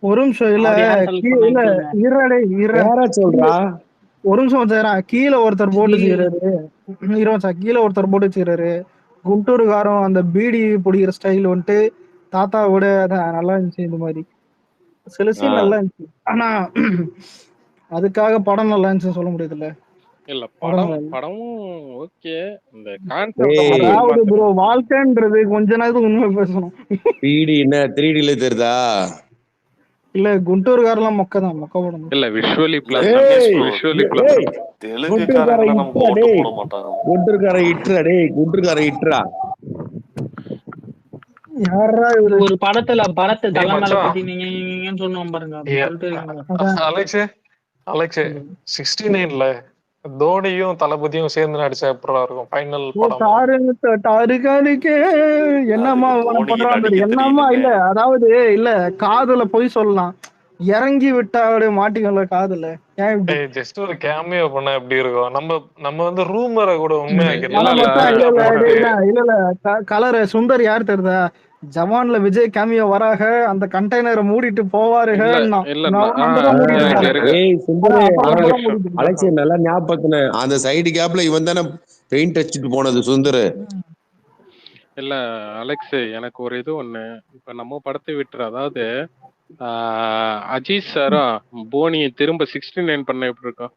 ஒரு நிமிஷம் சொல்றா. ஒரு நிமிஷம் கீழே ஒருத்தர் போட்டு வச்சுக்கிறாரு. குண்டூர்காரம் அந்த பீடி பிடிக்கிற ஸ்டைல் வந்துட்டு தாத்தாவோட நல்லா இருந்துச்சு. இந்த மாதிரி சில சீன் நல்லா இருந்துச்சு. ஆனா அதுக்காக படம் நல்லா இருந்துச்சுன்னு சொல்ல முடியுதுல்ல. இல்ல படமும் ஓகே. இந்த அதாவது ப்ரோ வாழ்க்கைன்றது கொஞ்ச நாள் உண்மை பேசணும். பீடி என்ன 3Dல தெரியுதா? இல்ல குண்டூர்காரெல்லாம் மொக்கதான். மொக்க படம் இல்ல விஷுவலி பிளஸ். தெலுங்குக்காரங்க நமக்கு ஓட்டு போட மாட்டாங்க. குண்டூர்காரன் இட்ரா. ஒரு படத்துல பரத் தலைமையில பத்தி நீங்க சொன்னோம் பாருங்க. அலெக்ஸ் 69ல தோனியும் தளபதியும் சேர்ந்து நடிச்ச எப்படி இருக்கும் ஃபைனல் படம்? என்னமா பண்றாங்க என்னமா இல்ல. அதாவது இல்ல காதுல போய் சொல்லலாம், இறங்கி விட்டா அப்படியே மாட்டிக்கல காதுல. ஜஸ்ட் ஒரு கேமியோ பண்ண எப்படி இருக்கும்? நம்ம வந்து ரூமரை கூட உண்மையாக்கலாம். இல்ல கலர் சுந்தர் யார் தெரியுதா? ஜவான்ல விஜய் கேமியோ வராக அந்த கண்டெய்னரை மூடிட்டு போவாருங்க. அலெக்ஸ் நல்லா ஞாபகத்துல அந்த சைடு கேப்ல இவன் தானே பெயிண்ட் அடிச்சுட்டு போனது சுந்தர். இல்ல அலெக்ஸ் எனக்கு ஒரு இது ஒண்ணு. இப்ப நம்ம படத்தை விட்டுரு. அதாவது அஜித் சாரும் போனியை திரும்ப 69 பண்ண எப்படி இருக்கும்?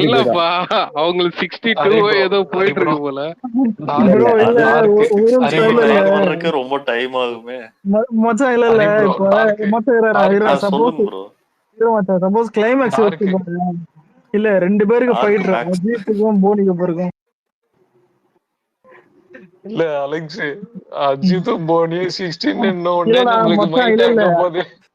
இல்லப்பா அவங்களுக்கு 62 ஏதோ போயிட்டு இருக்கு போல. ரொம்ப டைம் ஆகுமே மச்சான். இல்ல சப்போஸ் கிளைமேக்ஸ் இல்ல 2 பேருக்கு ஃபைட் அஜித்துக்கும் போனிக்கும் இருக்கும். இல்ல அலெக்ஸ் அஜித்தும் போனியும் 16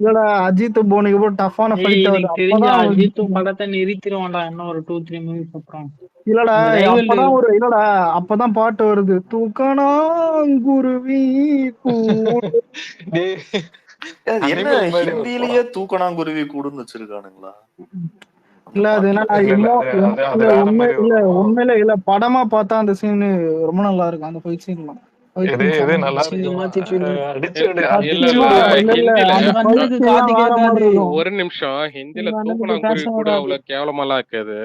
இல்லடா அஜித் போனிக்கு போய் டஃப்பான ஃபைட் தெரிஞ்ச அஜித் படத்தை நிறுத்திடுவான்டா இன்னும் ஒரு 2-3 மூவிஸ் அப்புறம். இல்லடா அப்பதான் பாட்டு வருது, தூக்கணாங்குருவி என்ன ஹிந்திலேயே தூக்கணாங்குருவி கூடுன்னு வச்சிருக்கானுங்களா? இல்ல அது உண்மையில இல்ல படமா பார்த்தா அந்த சீன் ரொம்ப நல்லா இருக்கும். அந்த ஃபைட் சீன்லாம் எது எது நல்லா நீங்க இருக்கும் மாத்தி சொல்லு. அடிச்சு விடு, இல்ல அடிச்சு இல்ல சத்தியமா விடு. இல்ல இல்ல ஹிந்தில அந்த உங்க அண்ணனுக்கு பயிற்சி காது எல்லாம் வேற மாதிரி கேட்காது. இருக்கும். ஒரு நிமிஷம் ஹிந்தில உங்க அண்ணனுக்கு தூக்கணாங்குருவி பேச கூட வராது. அவ்வளவு கேவலமாலாம் இருக்காது.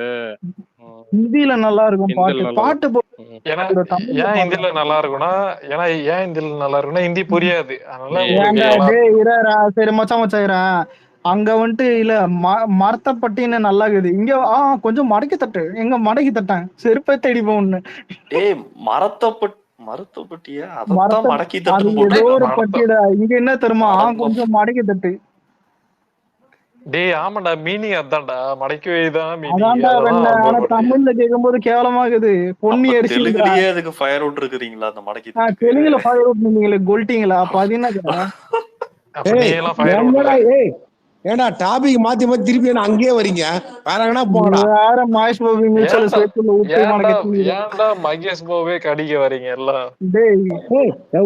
ஹிந்தில நல்லா இருக்கும் ஹிந்தில பாட்டு. நல்லா பாட்டு ஏன்னா தமிழ்ல ஏன் பாடலாம். ஹிந்தில நல்லா இருக்கும்னா, ஏன் ஹிந்தில நல்லா இருக்கும்னா ஹிந்தி புரியாது, அதனால ஏய், உங்களுக்கு ஏன்டா நல்லா டேய் இருக்கும். இரா சரி மச்சான் இரேன். அங்க வந்துட்டு இல்ல மரத்தப்பட்டின்னு நல்லா இருக்குது. இங்க கொஞ்சம் மடக்கி தட்டு. எங்க மடக்கி தட்டேன் செருப்பை தேடி போன்னு. டேய் மருத்துவப்பட்டியா அதத்தான் மரத்த மடக்கி அது தட்டுன்னு ஏதோ போட்டிருக்கான். ஒரு மடத்த பட்டியடா. இங்க என்ன தெரியுமா அடப்பா. கொஞ்சம் மடக்கி தட்டு. டேய் ஆமாண்டா, மீனிங் அதான்டா, மடக்கி வைதான் மீனிங். அதான்டா அதெல்லாம் வெண்ண. ஆனா அந்த தமிழ்ல கேட்கும்போது கேவலமாகுது. பொன்னி அப்ப அரிசின்றா. தெலுங்குலயே அதுக்கு ஃபயர் அவுட் இருக்கிறீங்களா அந்த மடக்கி தட்டுக்கு? தெலுங்குல ஃபயர் அவுட் நீங்களே கொல்ட்டீங்களா? அப்ப அது என்னக்கா? அப்ப நீ எல்லாம் ஃபயர் என்னடா விடல. ஏடா டாபிக் மாத்தி மாத்தி திருப்பி அங்கேயே வரீங்க, வேற எங்கன்னா போங்கடா. வேற மகேஷ் பாபு மியூச்சுவல் ஏன்டா சேர்த்துல விட்டு ஏன்டா மடக்கி. ஏன்டா மகேஷ் பாபுவே கடிக்க வரீங்க எல்லாம்? டேய்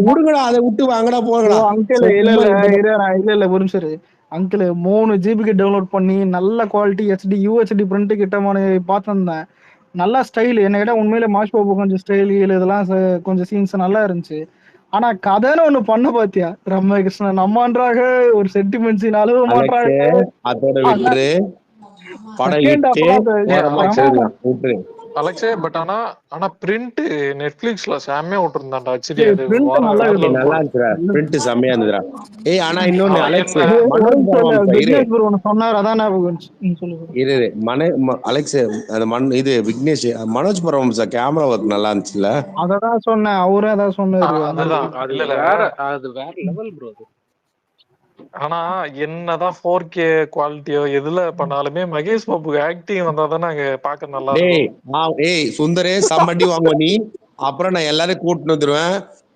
விடுங்கடா, அதை விட்டு வாங்கடா போங்கடா. அங்கிள் இல்ல இல்ல ஒரு நிமிஷம் இரு. அங்கிள் 3 ஜிபிக்கு டவுன்லோட் பண்ணி நல்ல குவாலிட்டி ஹெச்டி யூஹெச்டி பிரிண்ட் கிட்ட பார்த்திருந்தேன். நல்ல ஸ்டைல் என்ன கேட்டா உண்மையில மாஷ் பாபு கொஞ்சம் ஸ்டைல் இதெல்லாம் கொஞ்சம் சீன்ஸ் நல்லா இருந்துச்சு. ஆனா கதைன்னு ஒண்ணு பண்ண பாத்தியா ரமகிருஷ்ணன் அம்மான்றாக ஒரு சென்டிமெண்ட் சீன் அழுவ மாட்டாங்க. அதோட விட்டுரு, படம் செகண்ட் இட்டு ஓரமா வச்சிருக்கலாம், விட்டுரு. அலெக்ஸே பட் ஆனா பிரிண்ட் நெட்ஃபிளிக்ஸ்ல செம்மையா விட்டுருந்தான்டா ஹெச்டி. அது பிரிண்ட் நல்லா வேற இருக்கு. level நல்லா போடு. இருந்துச்சுடா, பிரிண்ட் செம்மையா இருந்துடா. ஆனா இன்னொன்னு ஆனா அலெக்ஸ், என்ன மனோஜ் பரமஹம்சா இரு விக்னேஷ் ப்ரோ ஒண்ணு சொன்னார் அதான் ஞாபகம் வந்துச்சு. சொல்லுங்க. இரு அலெக்ஸ், அந்த இது விக்னேஷ், மனோஜ் பரமஹம்சா கேமரா ஒர்க் நல்லா இருந்துச்சுல்ல. அததான் சொன்னேன், அவரும் அதான் சொன்னாரு. அதுதான் அது இல்ல வேற லெவல் ப்ரோ. ஆனா என்னதான் 4K குவாலிட்டியோ எதுல பண்ணாலுமே மகேஷ் பாபு ஆக்டிங் வந்தாதான் நாங்க பாக்க நல்லா இருக்கும். சுந்தரே சம்மட்டி வாங்குவ நீ, அப்புறம் நான் எல்லாரையும் கூட்டிட்டு வந்துருவேன்.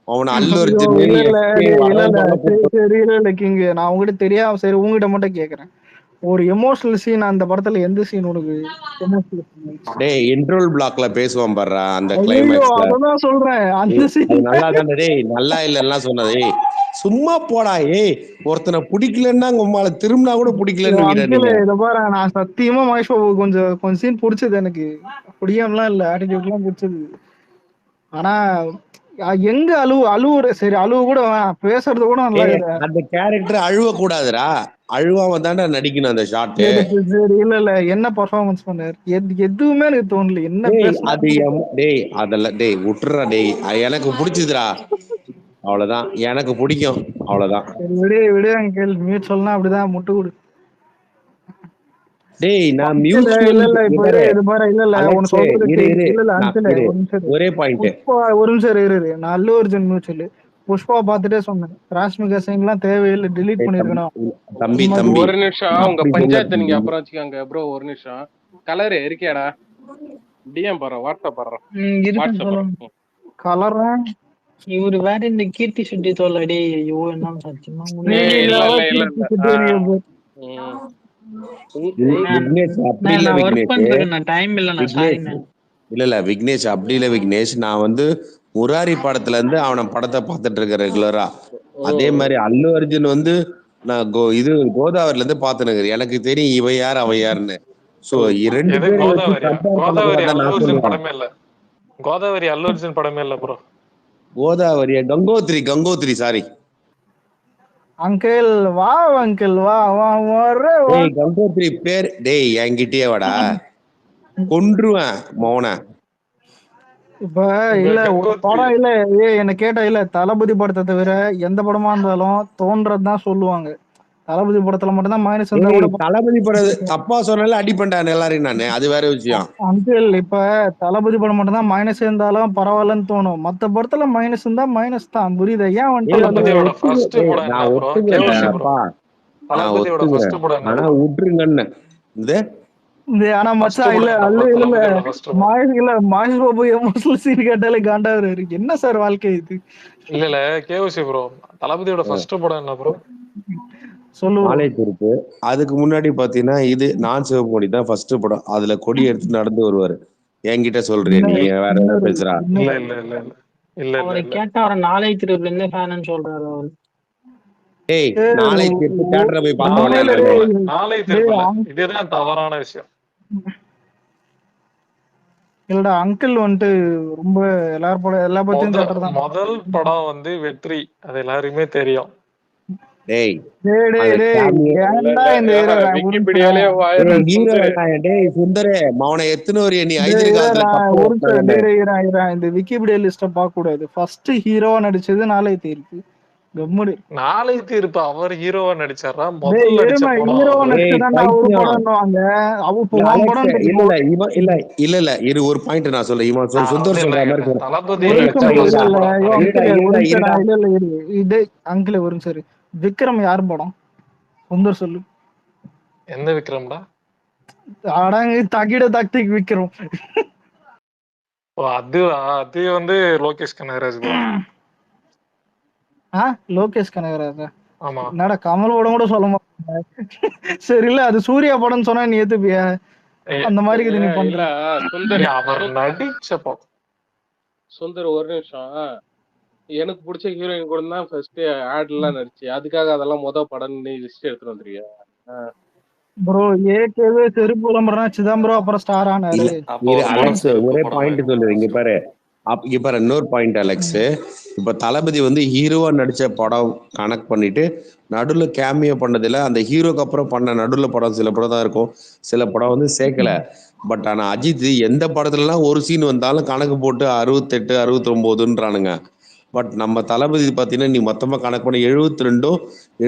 அவனை அல்லு ஐயோ, அர்ஜுன் இல்ல கிங், நான் உங்ககிட்ட தெரியாம சரி உங்ககிட்ட மட்டும் கேக்குறேன். ஒரு எமோஷனல் சீன் அந்த படத்துல எந்த சீன் உனக்கு இன்ட்ரோல் பிளாக்ல பேசுவான் பாரு அந்த ஐயோ கிளைமேக்ஸ்ல, அததான் சொல்றேன் அந்த அது சீன். நல்லா தானே. டேய் நல்லா இல்லன்னா சொன்னது சும்மா போடா. ஒருத்தனை பிடிக்கலன்னா உமால திரும்பினா கூட பிடிக்கலன்னு அங்கிள் இத பாரு, நான் சத்தியமா மகேஷ் பாபு கொஞ்சம் சீன் பிடிச்சது எனக்கு. பிடிக்காமலாம் இல்ல, ஆட்டிடியூட்லாம் பிடிச்சது. ஆனா எங்க அழுவுற சரி அழுவு கூட பேசுறது கூட நல்லா இருக்குது. அந்த கேரக்டர் அழுவ கூடாதுடா, அழுவாம தானே நடிக்கணும் அந்த ஷாட். சரி இல்ல என்ன பெர்ஃபார்மன்ஸ் பண்ணாரு எதுவுமே எனக்கு தோணல. என்ன அது அதெல்லாம் விட்டுறா. எனக்கு பிடிச்சதுடா, அவ்வளவுதான், எனக்கு பிடிக்கும், அவ்வளவுதான். விடு அங்கிள், மியூச்சுவல்னா அப்படிதான் முட்டு கொடு. நான் ஒரே பாயிண்ட், ஒரு நிமிஷம் இரு. நான் அல்லு அர்ஜுன் மியூச்சுவல் புஷ்பா பாத்துட்டே சொன்னேன், ராஷ்மிகா சிங் எல்லாம் தேவையில்லை, டெலீட் பண்ணிருக்கணும். தம்பி ஒரு நிமிஷம் உங்க பஞ்சாயத்து நீங்க அப்புறம் வச்சுக்கோங்க ப்ரோ. ஒரு நிமிஷம் கலர் இருக்கியாடா? டிஎம் பாரு, வாட்ஸ்அப் பாரு. கலர் இவரு வேற இந்த கீர்த்தி சுட்டி தோல்லடி. ஐயோ என்ன சத்தியமா இல்ல விக்னேஷ் அப்படி இல்ல விக்னேஷ். நான் முராரி படத்துல இருந்து அவன படத்தை பார்த்துட்டு இருக்க ரெகுலரா. அதே மாதிரி அல்லு அர்ஜுன் நான் இது கோதாவரில இருந்து பாத்துனுங்க. எனக்கு தெரியும் இவ யார் அவ யாருன்னு. சோ ரெண்டு பேரும் கோதாவரி அல்லு அர்ஜுன் படமே இல்ல bro. Godavari Gangotri sorry uncle வா அங்கிள் வா கங்கோத்ரி பேர். என்கிட்டயே வாடா, கொன்றுவேன் மௌன. இப்ப இல்ல ஒரு படம் இல்ல என்ன கேட்டா இல்ல தளபதி படத்தை தவிர எந்த படமா இருந்தாலும் தோன்றதுதான் சொல்லுவாங்க. தளபதி படத்துல மட்டும்தான் மைனஸ் இருந்தா கூட. தளபதி படம் தப்பா சொன்னாலும் அடி பண்ணேன் எல்லாரையும் நானு, அது வேற விஷயம். அங்கிள் இப்ப தளபதி படம் மட்டும்தான் மைனஸ் இருந்தாலும் பரவாயில்லன்னு தோணும். மத்த படத்துல மைனஸ் இருந்தா மைனஸ் தான், புரியுது? ஏன் நான் ஒத்துக்கிறேன், ஆனா விட்டுருங்கன்னு. ஆனா மச்சான் இல்ல அல்ல மகேஷ் பாபு எமோஷனல் சீன் கேட்டாலே காண்டாவரு. என்ன சார் வாழ்க்கை இது? இல்ல கேஓசி ப்ரோ, தளபதியோட ஃபர்ஸ்ட் படம் என்ன ப்ரோ? நாலேஜ் இருக்கு. அதுக்கு முன்னாடி பாத்தீங்கன்னா இது நான் சிவகொடி தான் ஃபர்ஸ்ட் படம். அதுல கொடி எடுத்து நடந்து வருவாரு. என்கிட்ட சொல்றேன் நீ வேற என்ன பேசுறா? இல்ல அவரை கேட்டா அவரை நாளைக்கு திருப்பில இருந்தே ஃபேன் சொல்றாரு அவரு. நாளைக்கு தியேட்டர்ல போய் பார்த்தோம். இதுதான் தவறான விஷயம். இல்லடா அங்கிள் வந்துட்டு ரொம்ப எல்லா பத்தியும் தேட்டர் தான். முதல் படம் வந்து வெற்றி, அது எல்லாருக்குமே தெரியும். டேய் டேய் டேய் அந்த டேய் cameo- ஏன்டா இந்த ஹீரோ விக்கிபீடியாலே டேய், hero டேய் சுந்தரே அவனை எத்தனை ஒரு நீ ஐஜி காலத்துல தப்பு வைப்பானே. இந்த விக்கிபீடியா லிஸ்ட பார்க்க கூடாது. ஃபர்ஸ்ட் ஹீரோவா நடிச்சது நாளை தீர்ப்பு. கம்முனு நாளை தீர்ப்பு அவர் ஹீரோவா நடிச்சாரா? முதல்ல நடிச்ச படம் ஹீரோவா அவரு. நடிச்சதான் அவரு படம்னுவாங்க. இல்ல இல்ல இரு ஒரு பாயிண்ட் நான் சொல்ல இவன் சுந்தர் சொல்ற மாதிரி சொல்லு. தளபதி ஒரு நடிச்ச நிமிஷம் first இல்ல, படம். ஐயோ, இருடா, uncle, ஒரு இருடா, நிமிஷம் இருடா. இது அங்கிள் ஒரு நிமிஷம் இரு. விக்ரம் யார் படம்? சுந்தர் சொல்லு. எந்த விக்ரம்டா? அடங்கு தகிட தக்திக் விக்ரம். ஓ, அது வந்து லோகேஷ் கனகராஜ் bro. லோகேஷ் கனகராஜா? ஆமா. என்னடா கமல் படம் கூட சொல்ல மாட்டேன். சரி இல்ல அது சூர்யா படம்னு சொன்னா நீ ஏத்துப்பியா? அந்த மாதிரி இது நீ இல்ல பண்ற. சுந்தர் அவர் நடிச்ச படம். சுந்தர் ஒரு நிமிஷம். எனக்கு பிடிச்ச ஹீரோயின் கூட தான் ஃபர்ஸ்ட் ஆட் எல்லாம் நடிச்சு, அதுக்காக அதெல்லாம் படம் நீ லிஸ்ட் எடுத்துட்டு வந்துருக்கியா? ப்ரோ ஏற்கனவே செருப்பு விளம்பரம் சிதம்பரம் அப்புறம் ஸ்டார் ஆனாரு. அலெக்ஸ் ஒரே பாயிண்ட் சொல்லு. இங்க பாரு இன்னொரு பாயிண்ட் அலெக்ஸ். இப்ப தளபதி வந்து ஹீரோவா நடிச்ச படம் கனெக்ட் பண்ணிட்டு நடுவுல கேமியோ பண்ணதுல அந்த ஹீரோக்கு அப்புறம் பண்ண நடுவுல படம் சில படம் தான் இருக்கும், சில படம் வந்து சேர்க்கல. பட் ஆனா அஜித் எந்த படத்துலலாம் ஒரு சீன் வந்தாலும் கணக்கு போட்டு 68 69ன்றானுங்க. பட் நம்ம தளபதி பாத்தீங்கன்னா நீ மொத்தமா கணக்கு பண்ணி 72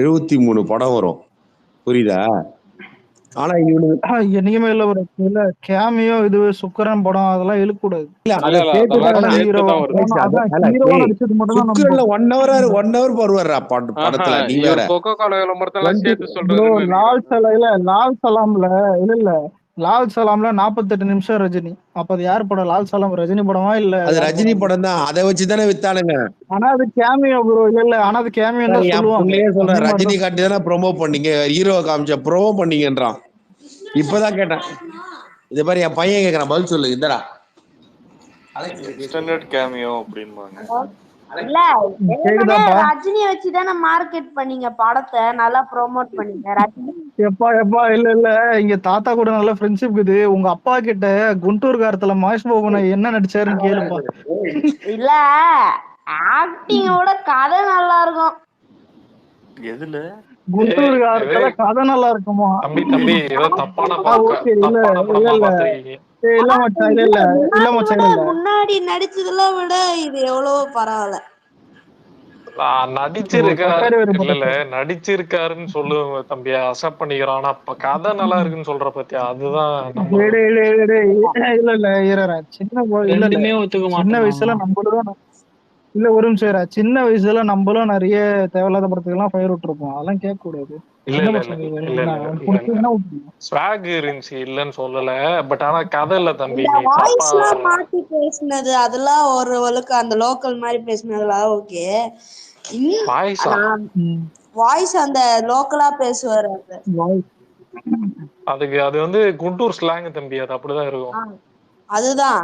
73 படம் வரும், புரியுதா? ஆனா என்னைக்குமே இல்ல ஒரு இல்ல கேமியோ இது சுக்கரன் படம் அதெல்லாம் இழுக்கூடாது. படத்துல நீ வேற லால் சலாம்ல 48 நிமிஷம் ரஜினி. அப்ப அது யார் படம்? லால் சலாம் ரஜினி படமா இல்ல? அது ரஜினி படம் தான், அதை வச்சுதானே வித்தானுங்க. ஆனா அது கேமியோ ப்ரோ. இல்ல ஆனா அது கேமியோ தான் சொல்லுவாங்க. சொல்றேன் ரஜினி காட்டி தானே ப்ரோமோ பண்ணீங்க, ஹீரோ காமிச்ச ப்ரோமோ பண்ணீங்கன்றான். இப்பதான் கேட்டேன். இத மாதிரி என் பையன் கேக்குறான், பதில் சொல்லு. இந்தடா எக்ஸ்டெண்டட் கேமியோ அப்படிம்பாங்க. இல்ல ரஜினி வச்சுதானே மார்க்கெட் பண்ணீங்க படத்தை, நல்லா ப்ரோமோட் பண்ணீங்க ரஜினி. எப்பா இல்ல இங்க தாத்தா கூட நல்ல ஃப்ரெண்ட்ஷிப் இருக்குது. உங்க அப்பா கிட்ட குண்டூர் காரத்துல மகேஷ் பாபு என்ன நடிச்சாருன்னு கேளுப்பா. இல்ல ஆக்டிங்கோட கதை நல்லா இருக்கும். எதுல? குண்டூர் காரத்துல கதை நல்லா இருக்குமா? தம்பி ஏதோ தப்பான இல்ல மச்சான் இல்ல முன்னாடி நடிச்சதெல்லாம் விட இது எவ்வளவோ பரவாயில்ல. நடிச்சிருக்காருன்னு சொல்லுவாங்க தம்பி, அசப்ட் பண்ணிக்கிறான். ஆனா அப்ப கதை நல்லா இருக்குன்னு சொல்ற பத்தியா, அதுதான் சின்ன வயசுல நம்மளும் இல்ல ஒரு நிமிஷம் சின்ன வயசுல நம்மளும் நிறைய தேவையில்லாத படத்துக்கு எல்லாம் ஃபயர் விட்டுருப்போம். அதெல்லாம் கேட்க கூடாது. இல்லன்னு சொல்லல, பட் ஆனா கதை இல்ல தம்பி. மாத்தி பேசினது அதெல்லாம் ஓரளவுக்கு அந்த லோக்கல் மாதிரி பேசினதுலாம் ஓகே. வாய்ஸ் அந்த லோக்கலா பேசுவாரு அதுக்கு அது வந்து குண்டூர் ஸ்லாங் தம்பி, அது அப்படிதான் இருக்கும். அதுதான்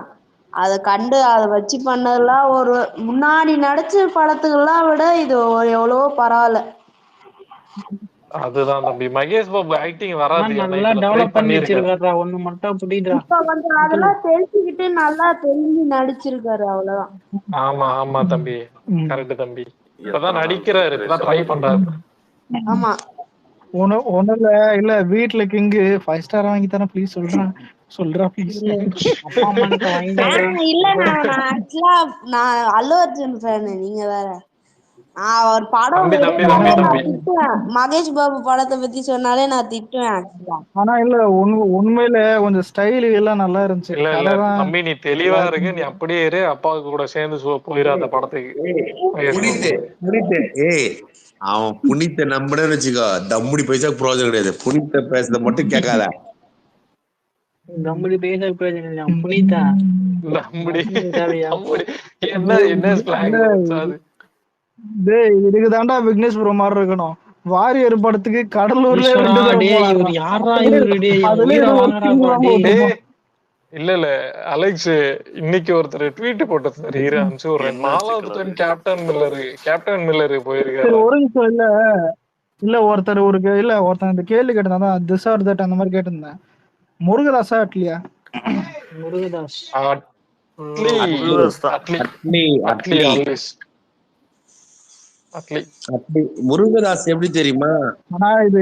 அத கண்டு அதை வச்சு பண்ணதெல்லாம் ஒரு முன்னாடி நடிச்ச படத்துக்கெல்லாம் விட இது எவ்வளவோ பரவாயில்ல. அதுதான் தம்பி, மகேஷ் பாபு ஆக்டிங் வராது. நல்லா டெவலப் பண்ணி வச்சிருக்காரா, ஒண்ணு மட்டும் புரியுதா? இப்ப வந்து அதெல்லாம் தெரிஞ்சுக்கிட்டு நல்லா தெரிஞ்சு நடிச்சிருக்காரு, அவ்வளவுதான். ஆமா தம்பி, கரெக்ட் தம்பி. இப்பதான் நடிக்கிறாரு, இப்பதான் ட்ரை பண்றாரு. ஆமா ஒண்ணுல இல்ல வீட்டுல கிங்கு 5 ஸ்டார் வாங்கி தரேன் ப்ளீஸ் சொல்றா ப்ளீஸ். இல்ல நான் ஆக்சுவலா நான் அல்லு அர்ஜுன் ஃபேன். நீங்க வேற நான் ஒரு படம் திட்டுவேன். மகேஷ் பாபு படத்தை பத்தி சொன்னாலே நான் திட்டுவேன். ஆனா இல்ல உண்மையில கொஞ்சம் ஸ்டைல் எல்லாம் நல்லா இருந்துச்சு. இல்ல தம்பி நீ தெளிவா இருக்கு, நீ அப்படியே இரு, அப்பாவுக்கு கூட சேர்ந்து போயிரு அந்த படத்துக்கு. அவன் புனித்த நம்புன்னு வச்சுக்கோ, தம்முடி பைசா பிரயோஜனம் கிடையாது. புனித்த பேசுறத மட்டும் கேட்காத. தம்முடி பேச பிரயோஜனம் புனிதா என்ன ஸ்லாங் அது? இதுக்கு தாண்டா விக்னேஷ் ப்ரோ மாதிரி இருக்கணும். வாரியர் படத்துக்கு கடலூர்ல இல்ல அலெக்ஸ், இன்னைக்கு ஒருத்தர் ட்வீட் போட்டாரு, ஒரு 4வது டைம் கேப்டன் மில்லர் போயிருக்காரு. ஒரு நிமிஷம் இல்ல ஒருத்தர் இந்த கேள்வி கேட்டிருந்தா திஸ் ஆர் தட் அந்த மாதிரி கேட்டிருந்தேன். முருகதாசா இல்லையா? முருகதாஸ் முருகதாஸ் எப்படி தெரியுமா? ஆனா இது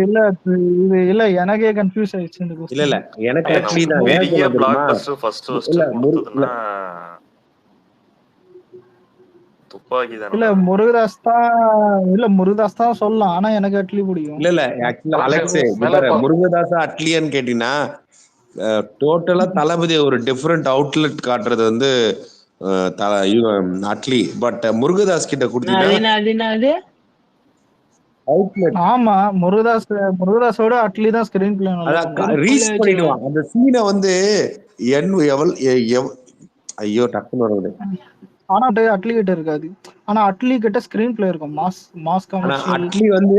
இல்ல எனக்கே கன்ஃபியூஸ் ஆயிடுச்சு இந்த இல்ல இல்ல எனக்கு அட்லி தான். பெரிய பிளாக்பஸ்டர் ஃபர்ஸ்ட் கொடுத்ததுன்னா துப்பாக்கி தான். இல்ல முருகதாஸ் தான் சொல்லலாம். ஆனா எனக்கு அட்லி பிடிக்கும். இல்ல ஆக்சுவலா அலெக்ஸ் முருகதாஸ் அட்லியான்னு கேட்டீங்கன்னா டோட்டலா தளபதி ஒரு டிஃபரெண்ட் அவுட்லெட் காட்டுறது வந்து அட்லி. பட் முருகதாஸ் கிட்ட கொடுத்தீங்கன்னா ஆமா முருகதாஸோட அட்லி தான் ஸ்கிரீன் பிளே ரீச் பண்ணிடுவான் அந்த சீனை வந்து ஐயோ டக்குன்னு வருது. ஆனா அட்லி கிட்ட இருக்காது. ஆனா அட்லி கிட்ட ஸ்கிரீன் பிளே இருக்கும். Mass commercial. அட்லி வந்து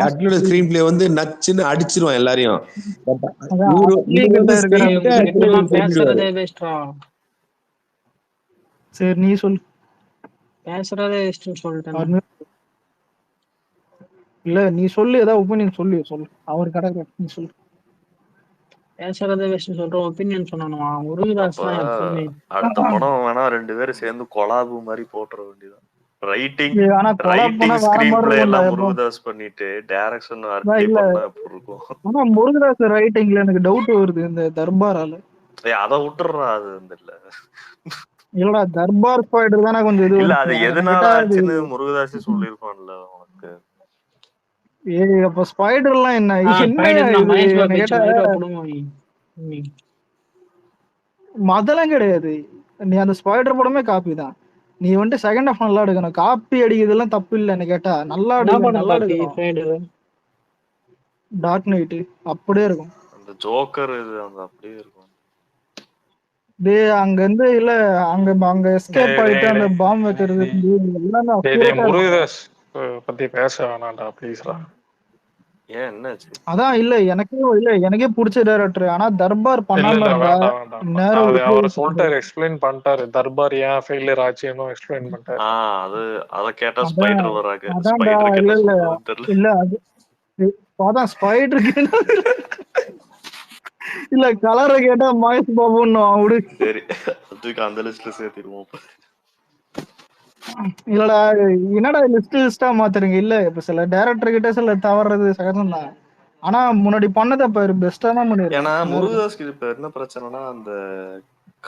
அட்லியோட ஸ்கிரீன் பிளே வந்து நச்சுன்னு அடிச்சிருவான் எல்லாரையும். சரி நீ சொல்லு. பேசுறதே வேஸ்ட்னு சொல்லிட்டேன். இல்ல நீ சொல்லு, ஏதாவது ஒபினியன் சொல்லு. அவர் கடை நீ சொல்லு. பேசுறதே வேஸ்ட்னு சொல்ற ஒபினியன் சொன்னானுமா? முருகதாஸ் தான் எப்பவுமே. அடுத்த படம் வேணா 2 பேரும் சேர்ந்து கொலாபு மாதிரி போட்டுற வேண்டியதான். ரைட்டிங் ஸ்கிரீன் பிளே எல்லாம் முருகதாஸ் பண்ணிட்டு டைரக்ஷன் அர்த்தி பண்ணா எப்படி இருக்கும்? ஆனா முருகதாஸ் ரைட்டிங்ல எனக்கு டவுட் வருது இந்த தர்பாரால. அத விட்டுறா. அது இல்ல இல்லடா தர்பார் ஸ்பைடர் தானே கொஞ்சம் இது. இல்ல அது எதனால ஆச்சுன்னு முருகதாஸ் சொல்லிருப்பான்ல உனக்கு. அப்ப ஸ்பைடர்லாம் என்ன அதெல்லாம் கிடையாது. நீ அந்த ஸ்பைடர் படமே காப்பி தான். நீ வந்துட்டு செகண்ட் ஹாஃப் நல்லா எடுக்கணும். காப்பி அடிக்கிறதுலாம் தப்பு இல்லைன்னு கேட்டா நல்லா எடுக்கணும். டார்க் நைட் அப்படியே இருக்கும். அந்த ஜோக்கர் அந்த அப்படியே இருக்கும். அங்க இருந்து இல்ல அங்க எஸ்கேப் ஆயிட்டு அந்த பாம் வைக்கிறது எல்லாமே முருகதாஸ் பத்தி பேச வேணாம்டா ப்ளீஸ்ரா. ஏன் என்னாச்சு? அதான் எனக்கே பிடிச்ச டைரக்டர். ஆனா தர்பார் பண்ணாம அவர் சொல்லிட்டாரு, எக்ஸ்பிளைன் பண்ணிட்டாரு. தர்பார் ஏன் ஃபெயிலியர் ஆச்சுன்னு எக்ஸ்பிளைன் பண்ணிட்டாரு. அது அத கேட்டா ஸ்பைடர் வராங்க. இல்ல அது அதான் ஸ்பைடருக்கு இல்ல கலரை கேட்டா மகேஷ் பாபுன்னு அவரு. சரி அதுக்கு அந்த லிஸ்ட்ல சேர்த்திடுவோம். இல்லடா என்னடா லிஸ்டா மாத்துறீங்க? இல்ல இப்ப சில டைரக்டர் கிட்ட சில தவறது சகஜம் தான். ஆனா முன்னாடி பண்ணதை இப்ப பெஸ்டா தான் பண்ணிருக்கேன். ஏன்னா முருகதாஸ்க்கு இப்ப என்ன பிரச்சனைனா அந்த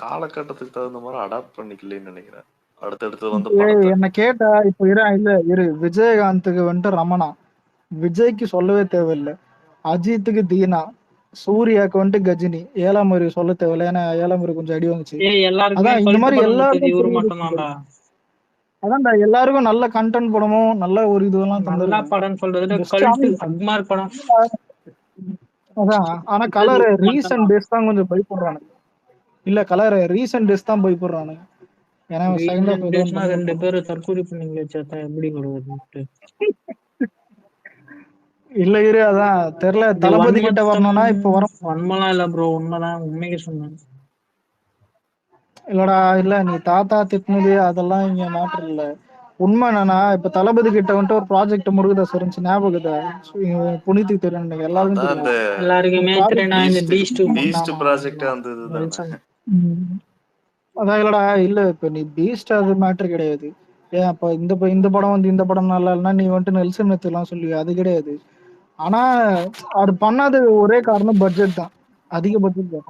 காலகட்டத்துக்கு தகுந்த மாதிரி அடாப்ட் பண்ணிக்கலன்னு நினைக்கிறேன். அடுத்தடுத்து வந்து என்ன கேட்டா இப்ப விஜயகாந்துக்கு வந்துட்டு ரமணா, விஜய்க்கு சொல்லவே தேவையில்லை, அஜித்துக்கு தீனா, சூர்யாக்கு வந்துட்டு கஜினி, ஏழாமரி சொல்ல தேவையில்லை. ஏன்னா ஏழாமரி கொஞ்சம் அடி வந்துச்சு. அதான் இந்த மாதிரி எல்லாருக்கும் அதான்டா எல்லாருக்கும் நல்ல கண்டென்ட் படமும் நல்ல ஒரு இதுவெல்லாம் படம் சொல்றது. அதான் ஆனா கலர் ரீசன்ட் டேஸ் தான் கொஞ்சம் பயப்படுறானு. இல்ல கலர் ரீசன்ட் டேஸ் தான் பயப்படுறானு. ஏன்னா ரெண்டு பேரும் தற்கொலை பண்ணீங்களே எப்படி கொடுக்குது? இல்ல அதான் தெரியல. தளபதி கிட்ட வரணும்னா இப்ப வரும். உண்மைலாம் இல்ல ப்ரோ, உண்மைதான், உண்மைக்கு சொன்னேன். இல்லடா இல்ல நீ தாத்தா திட்டினது அதெல்லாம் இங்க மேட்டர் இல்ல. உண்மை என்னன்னா இப்ப தளபதி கிட்ட வந்துட்டு ஒரு ப்ராஜெக்ட் முருகதாஸ் இருந்துச்சு, ஞாபகத்தை புனித்துக்கு தெரியும் எல்லாருக்குமே. அதான் இல்லடா இல்ல இப்ப நீ பீஸ்ட் அது மேட்டர் கிடையாது. ஏன் அப்ப இந்த படம் வந்து இந்த படம் நல்லா இல்லைன்னா நீ வந்துட்டு நெல்சன் எல்லாம் சொல்லி அது கிடையாது. ஆனா அது பண்ணாத ஒரே காரணம் பட்ஜெட் தான். அதிக பட்ஜெட் தான்.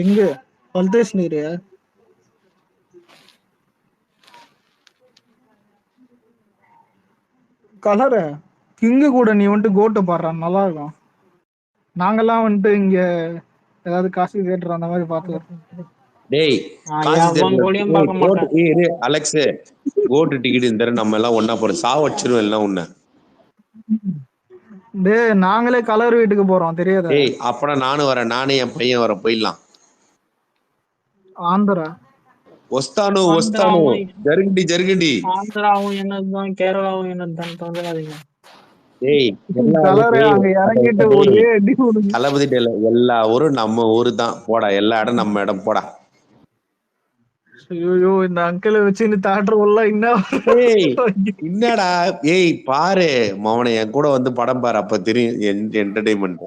எங்க பல்தேஷ் நீர் கலர கிங்கு கூட நீ வந்துட்டு கோட்டை பாடுறான் நல்லா இருக்கும். நாங்கெல்லாம் வந்துட்டு இங்க ஏதாவது காசு கேட்டுறோம் அந்த மாதிரி பாத்துக்கிறோம். டேய் அலெக்ஸ் கோட்டு டிக்கெட் இந்த நம்ம எல்லாம் ஒன்னா போறோம். சாவடிச்சிரும் எல்லாம் ஒண்ணு. டேய் நாங்களே கலர் வீட்டுக்கு போறோம் தெரியாதா? டேய் அப்பனா நானும் வரேன். நானே என் பையன் வரேன், போயிடலாம். ஆந்திரா ஒஸ்தானு ஜருகண்டி ஆந்திராவும் என்னதுதான் கேரளாவும் என்னதுதான் தந்துடாதீங்க. டேய் தளபதி எல்லா ஊரும் நம்ம ஊரு தான் போடா. எல்லா இடம் நம்ம இடம் போடா. ஐயோ இந்த அங்கிளை வச்சு இந்த தேட்டர் உள்ள ஏய் என்னடா ஏய் பாரு மவனை என் கூட வந்து படம் பாரு அப்ப தெரியும் என்டர்டைன்மெண்ட்.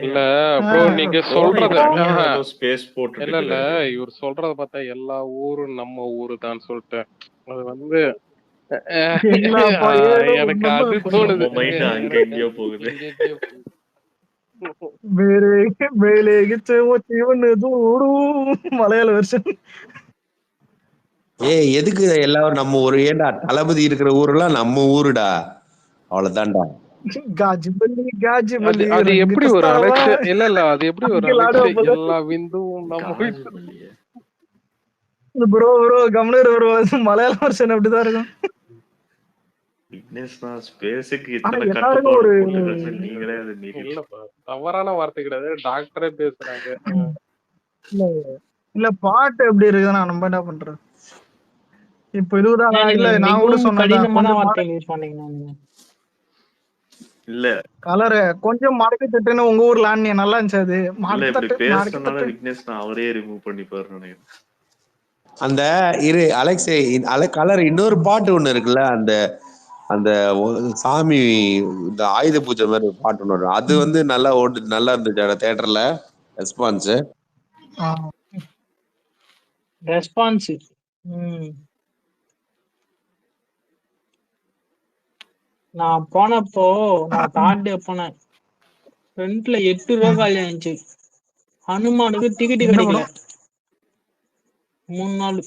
இல்ல ப்ரோ நீங்க சொல்றது ஸ்பேஸ் போட்டு இல்ல இல்ல இவர் சொல்றத பார்த்தா எல்லா ஊரும் நம்ம ஊரு தான் சொல்லிட்டு அது வந்து எனக்கு அது தோணுது. எங்கேயோ போகுது. மலையாள வெர்ஷன். ஏய் எதுக்கு எல்லாரும் நம்ம ஊரு? ஏண்டா தளபதி இருக்கிற ஊரெல்லாம் நம்ம ஊருடா, அவ்வளவுதான்டா. அது எப்படி ஒரு அலெக்ஸ் இல்ல இல்ல அது எப்படி ஒரு அலெக்ஸ் எல்லா விந்துவும் நம்ம ப்ரோ ப்ரோ கம்னர் ப்ரோ மலையாள வெர்ஷன் அப்படிதான் இருக்கும். தவறான வார்த்தை கிடையாது, டாக்டரே பேசுறாங்க. இல்ல பாட்டு எப்படி இருக்குதுன்னா நம்ம என்ன பண்றோம் இப்ப இதுதான். இல்ல நான் கூட சொன்னேன் இல்ல கலரு கொஞ்சம் மடக்கு தட்டுன்னு உங்க ஊர்ல ஆனிய நல்லா இருந்துச்சு. அது அவரே ரிமூவ் பண்ணிப்பாரு நினைக்கிறேன். அந்த இரு அலெக்ஸே கலர் இன்னொரு பாட்டு ஒண்ணு இருக்குல்ல, அந்த அந்த சாமி இந்த ஆயுத பூஜை மாதிரி ஒரு பாட்டு ஒண்ணு, அது வந்து நல்லா ஓட்டு நல்லா இருந்துச்சு தியேட்டர்ல. ரெஸ்பான்ஸ் நான் போனப்போ நான் தாண்டே போனேன். ஃப்ரண்ட்ல 8 ரூபா காலி ஆயிடுச்சு. ஹனுமானுக்கு டிக்கெட் கிடைக்கல 3 நாள்.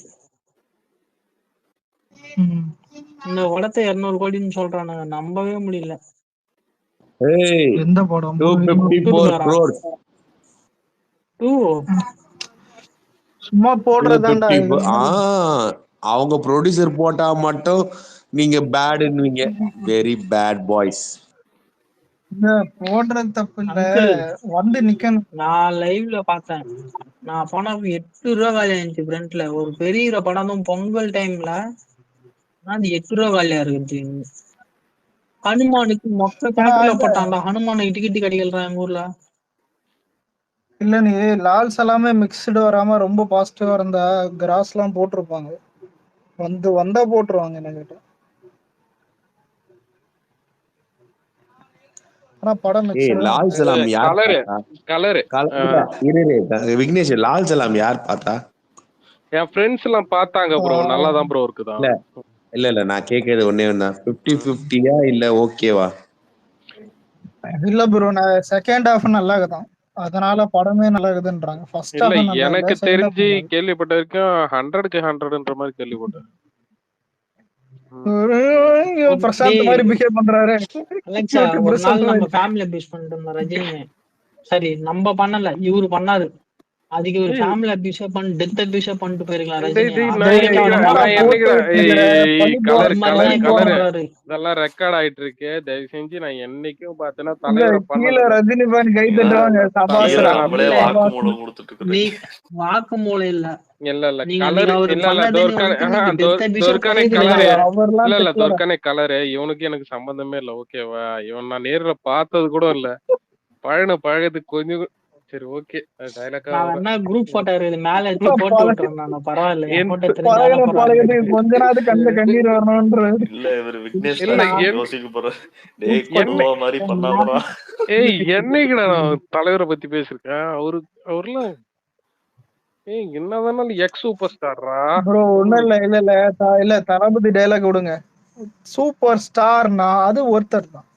இந்த படத்தை 200 கோடின்னு சொல்றானுங்க, நம்பவே முடியல. எந்த படம்? 254 crores. சும்மா போடுறதாண்டா. அவங்க ப்ரொடியூசர் போட்டா மட்டும் நீங்க பேடுன்னுவீங்க. Very bad boys. போடுறது தப்பு இல்ல, வந்து நிக்கணும். நான் லைவ்ல பார்த்தேன். நான் போன 8 ரூபா காலி ஆயிடுச்சு ஃப்ரண்ட்ல. ஒரு பெரிய படம் பொங்கல் டைம்ல அது 8 ரூபா காலியா இருக்குது. ஹனுமானுக்கு மொத்த தேட்டர்ல போட்டான்டா, ஹனுமானுக்கு டிக்கெட் கிடைக்கல எங்க ஊர்ல. இல்ல நீ லால்ஸ் எல்லாமே மிக்ஸ்டு வராம ரொம்ப பாசிட்டிவா இருந்தா கிராஸ் எல்லாம் போட்டிருப்பாங்க. வந்தா போட்டுருவாங்க என்ன கேட்டா. ஆனா படம் லால் சலாம் யார் விக்னேஷ்? லால் சலாம் யார் பார்த்தா? என் ஃப்ரெண்ட்ஸ் எல்லாம் பார்த்தாங்க ப்ரோ, நல்லாதான் ப்ரோ இருக்குதா? இல்ல இல்ல நான் கேக்குறது ஒண்ணே ஒண்ணா, 50-50யா இல்ல ஓகேவா? இல்ல ப்ரோ, நான் செகண்ட் ஹாஃப் நல்லா இருக்குதான், அதனால படமே நல்லா இருக்குதுன்றாங்க. ஃபர்ஸ்ட் ஹாஃப் நல்லா எனக்கு தெரிஞ்சு கேள்விப்பட்ட வரைக்கும் 100க்கு 100ன்ற மாதிரி கேள்விப்பட்டேன். பிரசாந்த் மாதிரி பிஹேவ் பண்றாரு. அலெக்சா ஒரு நாள் நம்ம ஃபேமிலி அபியூஸ் பண்ணிட்டு இருந்தோம் ரஜினி. சரி நம்ம பண்ணல, இவரு பண்ணாரு. அதுக்கு ஒரு ஃபேமிலி அபியூஸ் பண்ணி டெத் அபியூஸ் பண்ணிட்டு போயிருக்கலாம் ரஜினி. இதெல்லாம் ரெக்கார்ட் ஆயிட்டு இருக்கு. தயவு செஞ்சு நான் என்னைக்கும் பார்த்தேன்னா தலைவரை பண்ணல. ரஜினி ஃபேன் கை தட்டுவாங்க. நீ வாக்குமூலம் இல்ல இல்ல இல்ல கலர் இல்ல துர்கானே கலரு இவனுக்கு எனக்கு சம்பந்தமே இல்ல. ஓகேவா? இவன் நான் நேர்ல பார்த்தது கூட இல்ல. பழகத்துக்கு கொஞ்சம் சரி ஓகே. குரூப் போட்டோ இருக்குது மேல எடுத்து போட்டு விட்டுறேன் நான். பரவாயில்ல கொஞ்ச நாள் கண்ட கண்ணீர் வரணும்ன்ற. இல்ல இவர் விக்னேஷ் யோசிக்க போற. டேய் கொல்வா மாதிரி பண்ணாதடா. ஏய் என்னைக்குடா நான் தலைவரை பத்தி பேசிருக்கேன்? அவர்லாம் ஏய் என்னதானால எக்ஸ் சூப்பர் ஸ்டார்ரா ப்ரோ. ஒண்ணும் இல்ல தளபதி டயலாக் விடுங்க. சூப்பர் ஸ்டார்னா அது ஒருத்தர் தான்,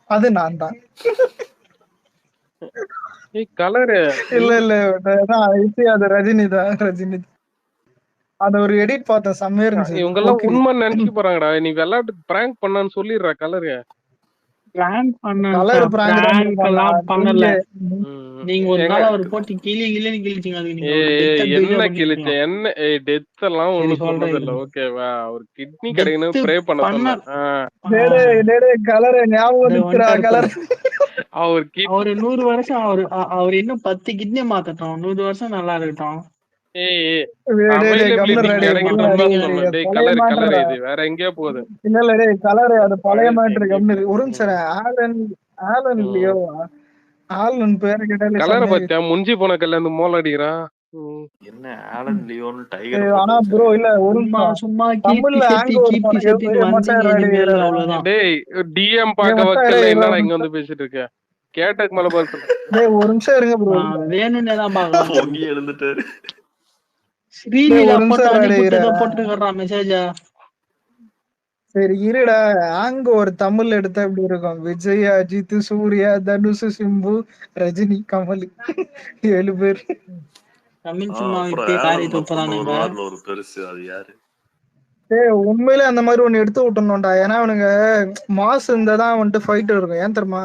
அது நான் தான். கலரு இல்ல அது ரஜினி தான். அந்த ஒரு எடிட் பார்த்தேன், செம்மையா இருந்துச்சு. இவங்க எல்லாம் உண்மை நினைச்சு போறாங்கடா. நீ விளையாட்டுக்கு பிராங்க் பண்ணான்னு சொல்லிடுற. கலரு பண்ணல. நீங்க ஒரு நாள் அவர் போட்டு கிழிச்சிங்க. என்ன கிழிச்ச என்ன டெத் எல்லாம் ஒண்ணு சொல்றது இல்ல. ஓகேவா? அவர் கிட்னி கிடைக்கணும் ப்ரே பண்ண சொன்னார். அவர் 100 வருஷம் அவர் இன்னும் 10 கிட்னி மாத்தட்டும். 100 வருஷம் நல்லா இருக்கட்டும். வேற எங்கேயோ போகுது. இல்ல கலர் அது பழைய மேட்டர். ஒரு ஆலன் இல்லையோ? ஆலன் பேரு கேட்டாலே கலரை பத்தியா முஞ்சி போன கல்ல இருந்து மோல் அடிக்கிறான். என்ன ஆலன் லியோன் டைகர் ஆனா போட்டோ ப்ரோ வச்சிருக்காங்க. இல்ல ஒரு சும்மா நிமிஷம். சும்மா தமிழ்ல ஹேங்கோவர் கீர்த்தி மச்சான் வந்தீங்க, ரெடி இனிமேல் அவ்வளவுதான். டேய் டிஎம் ஏ பார்க்க மச்சான் வைக்கல, டேய் என்னடா இங்க வந்து பேசிட்டு இருக்க? கேட்டக்கு மேல பதில் சொல்லு. டேய் ஒரு நிமிஷம் இருங்க ப்ரோ. நான் வேணும்னே தான் பாக்கலாம். பொங்கி எழுந்துட்டாரு. ஸ்ரீலீலா ஒரு போட்டு நிமிஷம் அனுப்பிட்டதா போட்டுருக்கான் மெசேஜா. சரி இருடா. ஹேங்கோவர் தமிழ்ல எடுத்தா எப்படி இருக்கும்? விஜய், அஜித், சூர்யா, தனுஷ், சிம்பு, ரஜினி, கமல் 7 பேர். தமிழ் சும்மா அப்புறம் இப்பயே காரி ஆலன் மப்பன் துப்புறானுங்க. வருவார்ல ஒரு பெருசு, அது யாரு? உண்மையிலே அந்த மாதிரி ஒண்ணு எடுத்து விட்டணும்டா. ஏன்னா அவனுங்க மாஸ் இருந்தாதான் வந்துட்டு ஃபைட் இருக்கும். ஏன் தெரியுமா?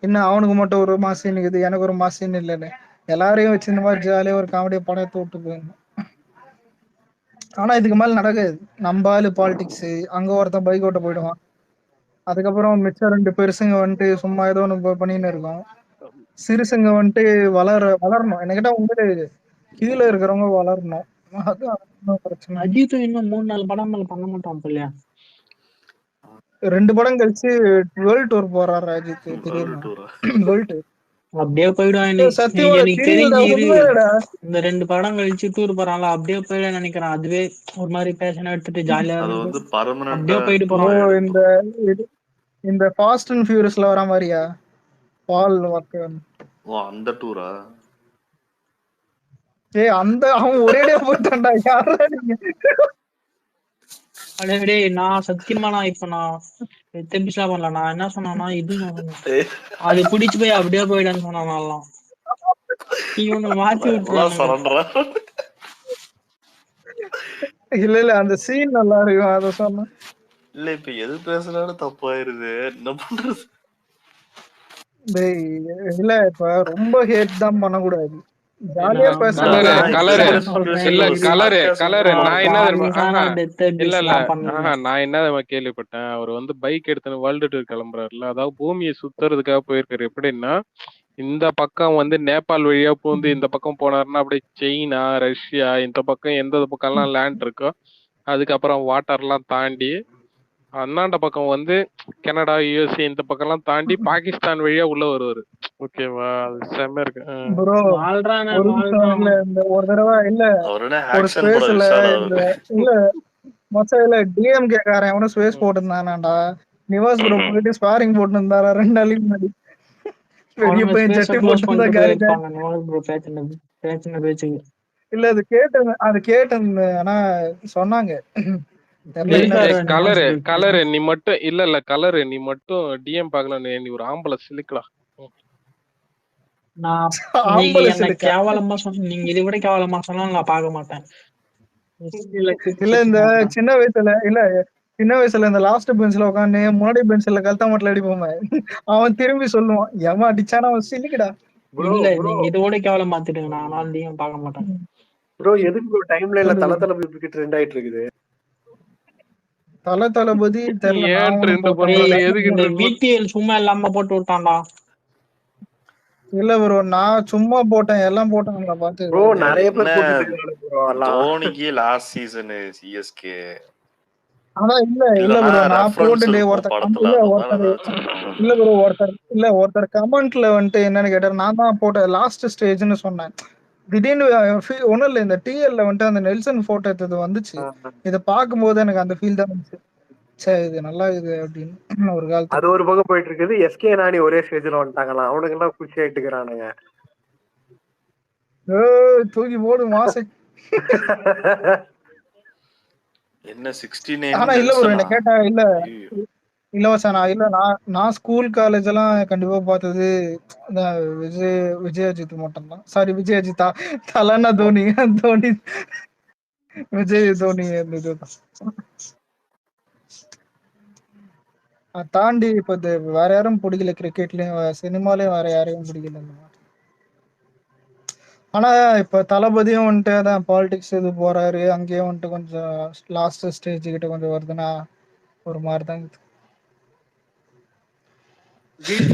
இன்னும் அவனுக்கு மட்டும் ஒரு மாஸ் சீன் இருக்குது, எனக்கு ஒரு மாஸ் சீன் இல்லைன்னு எல்லாரையும் வச்சு இந்த மாதிரி ஜாலியா ஒரு காமெடியை படம் எடுத்து விட்டு போயிடணும். ஆனா இதுக்கு மேல நடக்காது. நம்ம ஆளு பாலிடிக்ஸ், அங்க ஒருத்தன் பைக் ஓட்ட போயிடுவான். அதுக்கப்புறம் மிச்சம் 2 பெருசுங்க வந்துட்டு சும்மா ஏதோ ஒண்ணு பண்ணின்னு இருக்கோம். சிறுசுங்க வந்துட்டு வளரணும். என்கிட்ட வந்து கீழே இருக்கிறவங்க வளரணும். அதுதான் பிரச்சனை. அஜித்தும் இன்னும் 3-4 படம் மேல பண்ண மாட்டான் இல்லையா? 2 படம் கழிச்சு வேர்ல்ட் டூர் போறாரு அஜித். தெரியுமா? வேர்ல்ட் அப்படியே போயிடுவான். சத்தியமா எனக்கு தெரிஞ்சு உண்மையிலடா. இந்த 2 படம் கழிச்சு டூர் போறான்ல, அப்படியே போயிட நினைக்கிறேன். அதுவே ஒரு மாதிரி பேஷனா எடுத்துட்டு ஜாலியா அது வந்து அப்படியே பர்மனண்டா போயிட்டு போறான். இந்த ஃபாஸ்ட் அண்ட் ஃபியூரியஸ்ல வர மாதிரியா பால் வாக்கர்? அந்த டூரா? அந்த அவன் ஒரேடியா போயிட்டான்டா. யாரா நீங்க? அடே நான் சத்தியமா இப்ப நான் எபிசோட் பண்ணல. நான் என்ன சொன்னா இது அது பிடிச்சு போய் அப்படியே போயிடன்னு சொன்னாலாம். இவங்க மாத்தி விட்டுறாங்க. இல்ல அந்த சீன் நல்லா இருக்கும், அத சொன்ன. இல்ல இப்ப எது பேசுனாலும் தப்பாயிருது, என்ன பண்றது? இல்ல இப்ப ரொம்ப ஹேட் தான் பண்ணக்கூடாது. ஜாலியா கலரு நான் என்ன கேள்விப்பட்டேன், அவர் வந்து பைக் எடுத்து வேர்ல்டு டூர் கிளம்புறாருல, அதாவது பூமியை சுத்துறதுக்காக போயிருக்காரு. எப்படின்னா இந்த பக்கம் வந்து நேபாள் வழியா பூந்து இந்த பக்கம் போனாருன்னா அப்படியே சைனா, ரஷ்யா, இந்த பக்கம் எந்த பக்கம்லாம் லேண்ட் இருக்கோ அதுக்கப்புறம் வாட்டர்லாம் தாண்டி அண்ணாண்ட பக்கம் வந்து கனடா, யூஎஸ்ஏ இந்த பக்கம் எல்லாம் தாண்டி பாகிஸ்தான் வழியா உள்ள வருவாரு. ஓகேவா? அது செம்ம இருக்கு. ஒரு தடவை இல்ல ஒரு ஸ்பேஸ்ல இல்ல மொத்தம் இல்ல டிஎம்கே காரன் எவனும் ஸ்பேஸ் போட்டுருந்தானாண்டா. நிவாஸ் ப்ரோ போயிட்டு ஸ்பாரிங் போட்டு இருந்தாரா 2 நாளைக்கு முன்னாடி. பெரிய பையன் சட்டி போட்டு காலி. இல்ல அது கேட்டேன் ஆனா சொன்னாங்க. கலரு நீ மட்டும் இல்ல கலரு நீ மட்டும் டிஎம் பார்க்கலாம். நீ ஒரு ஆம்பளை சிலிக்கலாம். நான் கேவலமா சொன்ன, நீங்க இதை விட கேவலமா சொன்னாலும் நான் பார்க்க மாட்டேன். இல்ல இந்த சின்ன வயசுல இந்த லாஸ்ட் பெஞ்ச்ல உட்காந்து முன்னாடி பெஞ்ச்ல கழுத்தா மட்டும் அடிப்போமே, அவன் திரும்பி சொல்லுவான் எவன் அடிச்சானா அவன் சிலிக்கடா. இல்ல நீங்க இதோட கேவலம் பாத்துட்டுங்க, நான் டிஎம் பார்க்க மாட்டேன். ப்ரோ எதுக்கு ப்ரோ டைம் லைன்ல தலபதி ட்ரெண்ட் ஆயிட்டு இருக்குது? தளபதி பிடிஎல் சும்மா இல்லாம போட்டு விட்டான்டா. இல்ல ப்ரோ நான் சும்மா போட்டேன், எல்லாம் போட்டாங்க பாத்து. ப்ரோ நிறைய பேர் போட்டுட்டாங்க ப்ரோ. தோனிக்கு லாஸ்ட் சீசன் சிஎஸ்கே. ஆனா இல்ல ப்ரோ நான் போட்டுட்டு ஒருத்தர் கமெண்ட்ல வந்துட்டு என்னன்னு கேட்டாரு. நான் தான் போட்ட லாஸ்ட் ஸ்டேஜ்னு சொன்னேன். திடீர்னு ஒண்ணும் இல்ல இந்த டிஎல்ல வந்துட்டு அந்த நெல்சன் போட்டோ எடுத்தது வந்துச்சு. இத பாக்கும்போது எனக்கு அந்த ஃபீல் தான் வந்துச்சு. சரி இது நல்லா இது அப்படின்னு ஒரு காலத்துல. அது ஒரு பக்கம் போயிட்டு இருக்குது. எஸ்கே நானி ஒரே ஸ்டேஜ்ல வந்துட்டாங்களாம். அவனுக்கு எல்லாம் குச்சி ஆயிட்டுக்கிறானுங்க. தூக்கி போடு மாசை. என்ன 69? ஆனா இல்ல ப்ரோ என்ன கேட்டா இல்ல வசனா இல்ல நான் ஸ்கூல் காலேஜ் எல்லாம் கண்டிப்பா பார்த்தது விஜய் அஜித் மட்டும் தான். சாரி விஜய் அஜித்தா தலனா தோனி விஜய் தோனி இதுதான் தாண்டி இப்ப வேற யாரும் பிடிக்கல. கிரிக்கெட்லயும் சினிமாலயும் வேற யாரையும் பிடிக்கல. ஆனா இப்ப தளபதியும் வந்துட்டு அதான் பாலிடிக்ஸ் இது போறாரு. அங்கேயும் வந்துட்டு கொஞ்சம் லாஸ்ட் ஸ்டேஜ் கிட்ட கொஞ்சம் வருதுன்னா ஒரு மாதிரிதான்.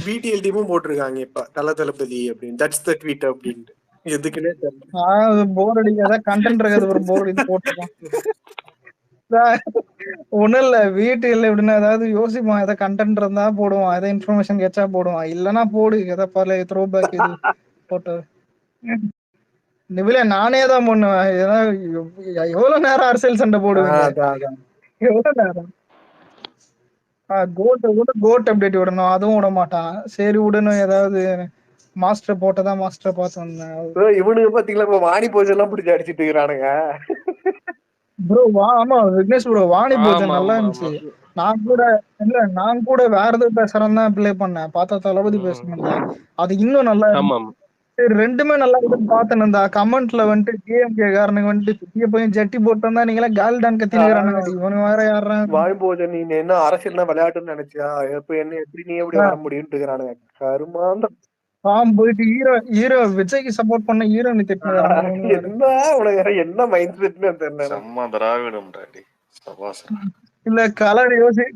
பிடிஎல் டீமும் போட்டிருக்காங்க இப்ப தளபதி அப்படின்னு. தட்ஸ் தி ட்வீட் அப்படின்ட்டு. எதுக்குன்னே தெரியல. போர் அடிக்காத கண்டென்ட் இருக்காது. ஒரு போர் அடிச்சு போட்டுருக்கான். ஒண்ணும் இல்ல வீட்டுல எப்படின்னா ஏதாவது யோசிப்பான். எதாவது கண்டென்ட் இருந்தா போடுவான், எதாவது இன்ஃபர்மேஷன் கேச்சா போடுவான். இல்லன்னா போடு எதாவது பல த்ரோ பேக் இது போட்டோ. நிவில நானே தான் பண்ணுவேன். ஏன்னா எவ்வளவு நேரம் அரசியல் சண்டை போடுவீங்க? எவ்வளவு நேரம்? கோட் அப்டேட் விடணும், அதுவும் விட மாட்டான். சரி விடணும், ஏதாவது மாஸ்டர் போட்டதான் மாஸ்டர் பார்த்து வந்தேன். இவனுக்கு பாத்தீங்களா இப்ப வாணி போஜ் எல்லாம் பிடிச்சி அடிச்சிட்டு இருக்கிறானுங்க. ப்ரோ ஆமா விக்னேஷ் ப்ரோ, வாணி போஜன் நல்லா இருந்துச்சு. நான் கூட வேற எதுவும் பேசுறேன்னு தான் ப்ளே பண்ணேன். பார்த்தா தளபதி பேசணும்ல, அது இன்னும் நல்லா இருந்துச்சு. சரி ரெண்டுமே நல்லா இருக்குன்னு பார்த்தேன். கமெண்ட்ல வந்துட்டு டிஎம்கே காரனுக்கு வந்துட்டு பெரிய பையன் ஜட்டி போட்டா நீங்களா கால்டான் கத்தினுக்கிறானுங்க. இவனு வேற யாரா வாணி போஜன், நீ என்ன அரசியல்னா விளையாட்டுன்னு நினைச்சியா? எப்ப என்ன எப்படி நீ எப்படி வர முடியும்னு இருக்கிறானுங்க. கருமாந்தம் போயிட்டு ஹீரோ விஜய்க்கு சப்போர்ட் பண்ண ஹீரோ நீ என்ன உனக்கு என்ன மைண்ட் செட்னு தெரியல. செம்ம திராவிடம் டாடி சபாஸ். இல்ல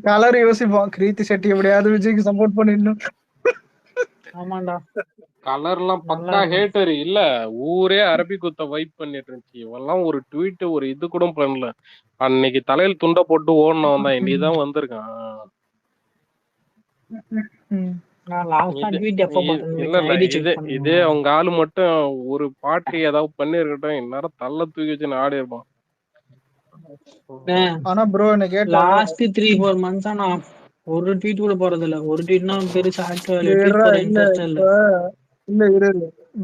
கலர் யோசிப்பான். கிருத்தி செட்டி எப்படியாவது விஜய்க்கு சப்போர்ட் பண்ணிடணும். ஆமாண்டா, கலர்லாம் பக்கா ஹேட்டர் இல்ல, ஊரே அரபி குத்த வைப் பண்ணிட்டு இருந்துச்சு. இவெல்லாம் ஒரு ட்வீட் ஒரு இது கூட பண்ணல. அன்னைக்கு தலையில துண்டை போட்டு ஓடனவன் தான் இன்னைக்குதான் வந்திருக்கான். இதே அவங்க ஆளு மட்டும் ஒரு பாட்டு ஏதாவது பண்ணிருக்கட்டும், இந்நேரம் தள்ள தூக்கி வச்சு ஆடி இருப்பான். ஆனா ப்ரோ எனக்கு லாஸ்ட் 3-4 மந்த்ஸா நான் ஒரு ட்வீட் கூட போறது இல்ல. ஒரு ட்வீட்னா பெருசா இல்ல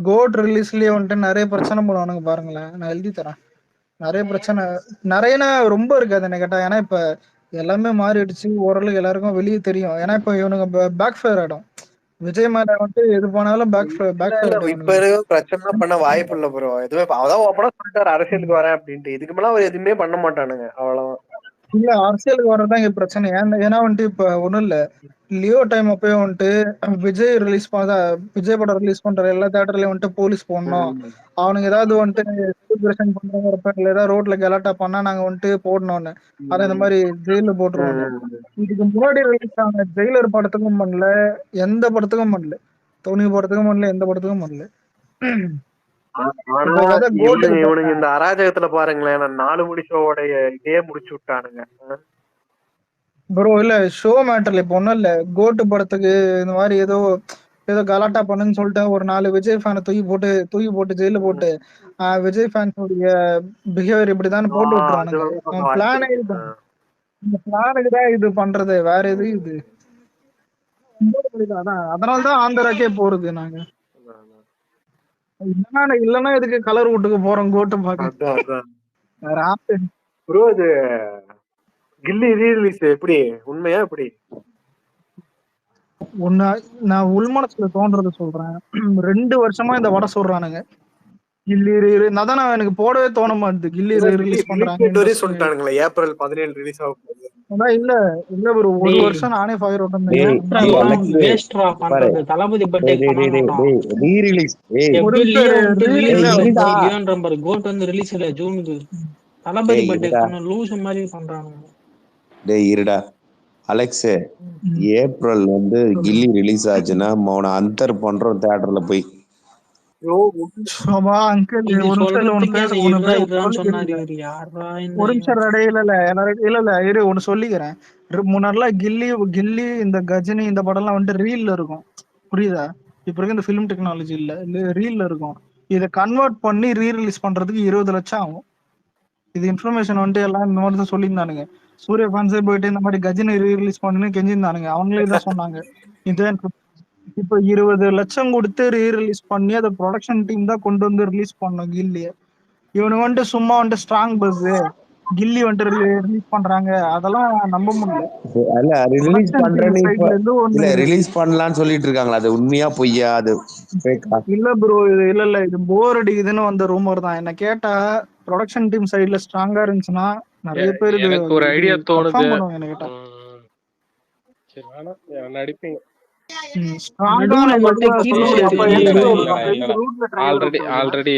கோட் ரிலீஸ்லயே வந்துட்டு நிறைய பிரச்சனை பண்ணுவானுங்க பாருங்களேன். நான் எழுதி தரேன். நிறைய பிரச்சனை நிறையனா ரொம்ப இருக்காது என்ன கேட்டா. ஏன்னா இப்ப எல்லாமே மாறிடுச்சு, ஓரளவுக்கு எல்லாருக்கும் வெளியே தெரியும். ஏன்னா இப்ப இவனுங்க பேக் ஃபயர் ஆயிடும். விஜய் மேல வந்துட்டு எது போனாலும் பேக் ஃபயர். இப்ப பிரச்சனை பண்ண வாய்ப்பு இல்ல ப்ரோ. எதுவுமே அதான் ஓப்பனா சொல்லிட்டாரு அரசியலுக்கு வரேன் அப்படின்ட்டு. இதுக்கு மேல அவர் எதுவுமே பண்ண மாட்டானுங்க, அவ்வளவுதான். இல்ல அரசியலுக்கு வரதான் இங்க பிரச்சனை. ஏன்னா வந்துட்டு இப்ப ஒண்ணும் இல்ல, லியோ டைம் அப்பயே வந்துட்டு விஜய் விஜய் படம் ரிலீஸ் பண்ற எல்லா தியேட்டர்லயும் வந்துட்டு போலீஸ் போடணும். அவனுக்கு ஏதாவது வந்துட்டு செலிப்ரேஷன் பண்றவங்க ஏதாவது ரோட்ல கலாட்டா பண்ணா நாங்க வந்துட்டு போடணும்னு, அதை இந்த மாதிரி ஜெயில போட்டுருவாங்க. இதுக்கு முன்னாடி ரிலீஸ் ஆன ஜெயிலர் படத்துக்கும் பண்ணல, எந்த படத்துக்கும் பண்ணல, துணி படத்துக்கும் பண்ணல, எந்த படத்துக்கும் பண்ணல. இவனுங்க இந்த அராஜகத்துல பாருங்களேன், 4 மணி ஷோவோட இதே முடிச்சு விட்டானுங்க ப்ரோ. இல்ல ஷோ மேட்டர்ல இப்ப ஒண்ணும் இல்ல, கோட்டு படத்துக்கு இந்த மாதிரி ஏதோ கலாட்டா பண்ணுன்னு சொல்லிட்டு ஒரு 4 விஜய் ஃபேனை தூக்கி போட்டு ஜெயில போட்டு விஜய் ஃபேன்ஸோடைய பிஹேவியர் இப்படிதான் போட்டு விட்டுருவானுங்க. பிளானே இதுதான், இந்த பிளானுக்கு தான் இது பண்றது, வேற எது இது. அதனாலதான் ஆந்திராக்கே போறது நாங்க. இல்லன்னா இதுக்கு கலர் வீட்டுக்கு போறோம் கோட்டு பாக்க. ப்ரோ இது கில்லி ரீரிலீஸ் எப்படி, உண்மையா எப்படி? நான் உள்மனசுல தோன்றத சொல்றேன். 2 வருஷமா இந்த வடை சொல்றானுங்க கில்லி அதான் எனக்கு போடவே தோண மாட்டுது. கில்லி ரிலீஸ் பண்றாங்க சொல்லிட்டானுங்களே, ஏப்ரல் 17 ரிலீஸ் ஆக போகுது. இல்ல ஒரு வருஷம் நானே ஃபயர் தளபதி கோட் வந்து ரிலீஸ் இல்ல ஜூனுக்கு. தளபதி பர்த்டே லூஸ் மாதிரி பண்றாங்க. டேய் இருடா அலெக்ஸ், ஏப்ரல் வந்து கில்லி ரிலீஸ் ஆச்சுன்னா அவனை அந்தர் பண்றோம் தியேட்டர்ல போய். சொல்லிக்கிறேன். முன்னாடிலாம் கில்லி இந்த கஜினி இந்த படம் எல்லாம் வந்துட்டு ரீல்ல இருக்கும், புரியுதா? இப்ப இருக்க இந்த பிலிம் டெக்னாலஜி இல்ல ரீல்ல இருக்கும். இதை கன்வெர்ட் பண்ணி ரீரிலீஸ் பண்றதுக்கு 20 லட்சம் ஆகும். இது இன்ஃபர்மேஷன் வந்துட்டு எல்லாம் இந்த மாதிரி தான் சொல்லியிருந்தானுங்க. சூர்யா ஃபேன்ஸே போயிட்டு இந்த மாதிரி கஜினி ரீரிலீஸ் பண்ணுன்னு கெஞ்சிருந்தானுங்க. அவங்களே தான் சொன்னாங்க. இப்ப 20 லட்சம் கொடுத்து ரீரிலீஸ் பண்ணி அதை ப்ரொடக்ஷன் டீம் தான் கொண்டு வந்து ரிலீஸ் பண்ணோம் கில்லிய. இவனு வந்துட்டு சும்மா வந்துட்டு ஸ்ட்ராங் பஸ் கில்லி வந்துட்டு ரிலீஸ் பண்றாங்க, அதெல்லாம் நம்ப முடியல. ரிலீஸ் பண்ணலாம்னு சொல்லிட்டு இருக்காங்களா, அது உண்மையா பொய்யா? அது இல்ல ப்ரோ, இல்ல இது போர் அடிக்குதுன்னு வந்த ரூமர் தான். என்ன கேட்டா ப்ரொடக்ஷன் டீம் சைடுல ஸ்ட்ராங்கா இருந்துச்சுன்னா நிறைய பேர் எனக்கு ஒரு ஐடியா தோணுது. என்ன கேட்டா சரி வேணாம் நடிப்பீங்க. ஆல்ரெடி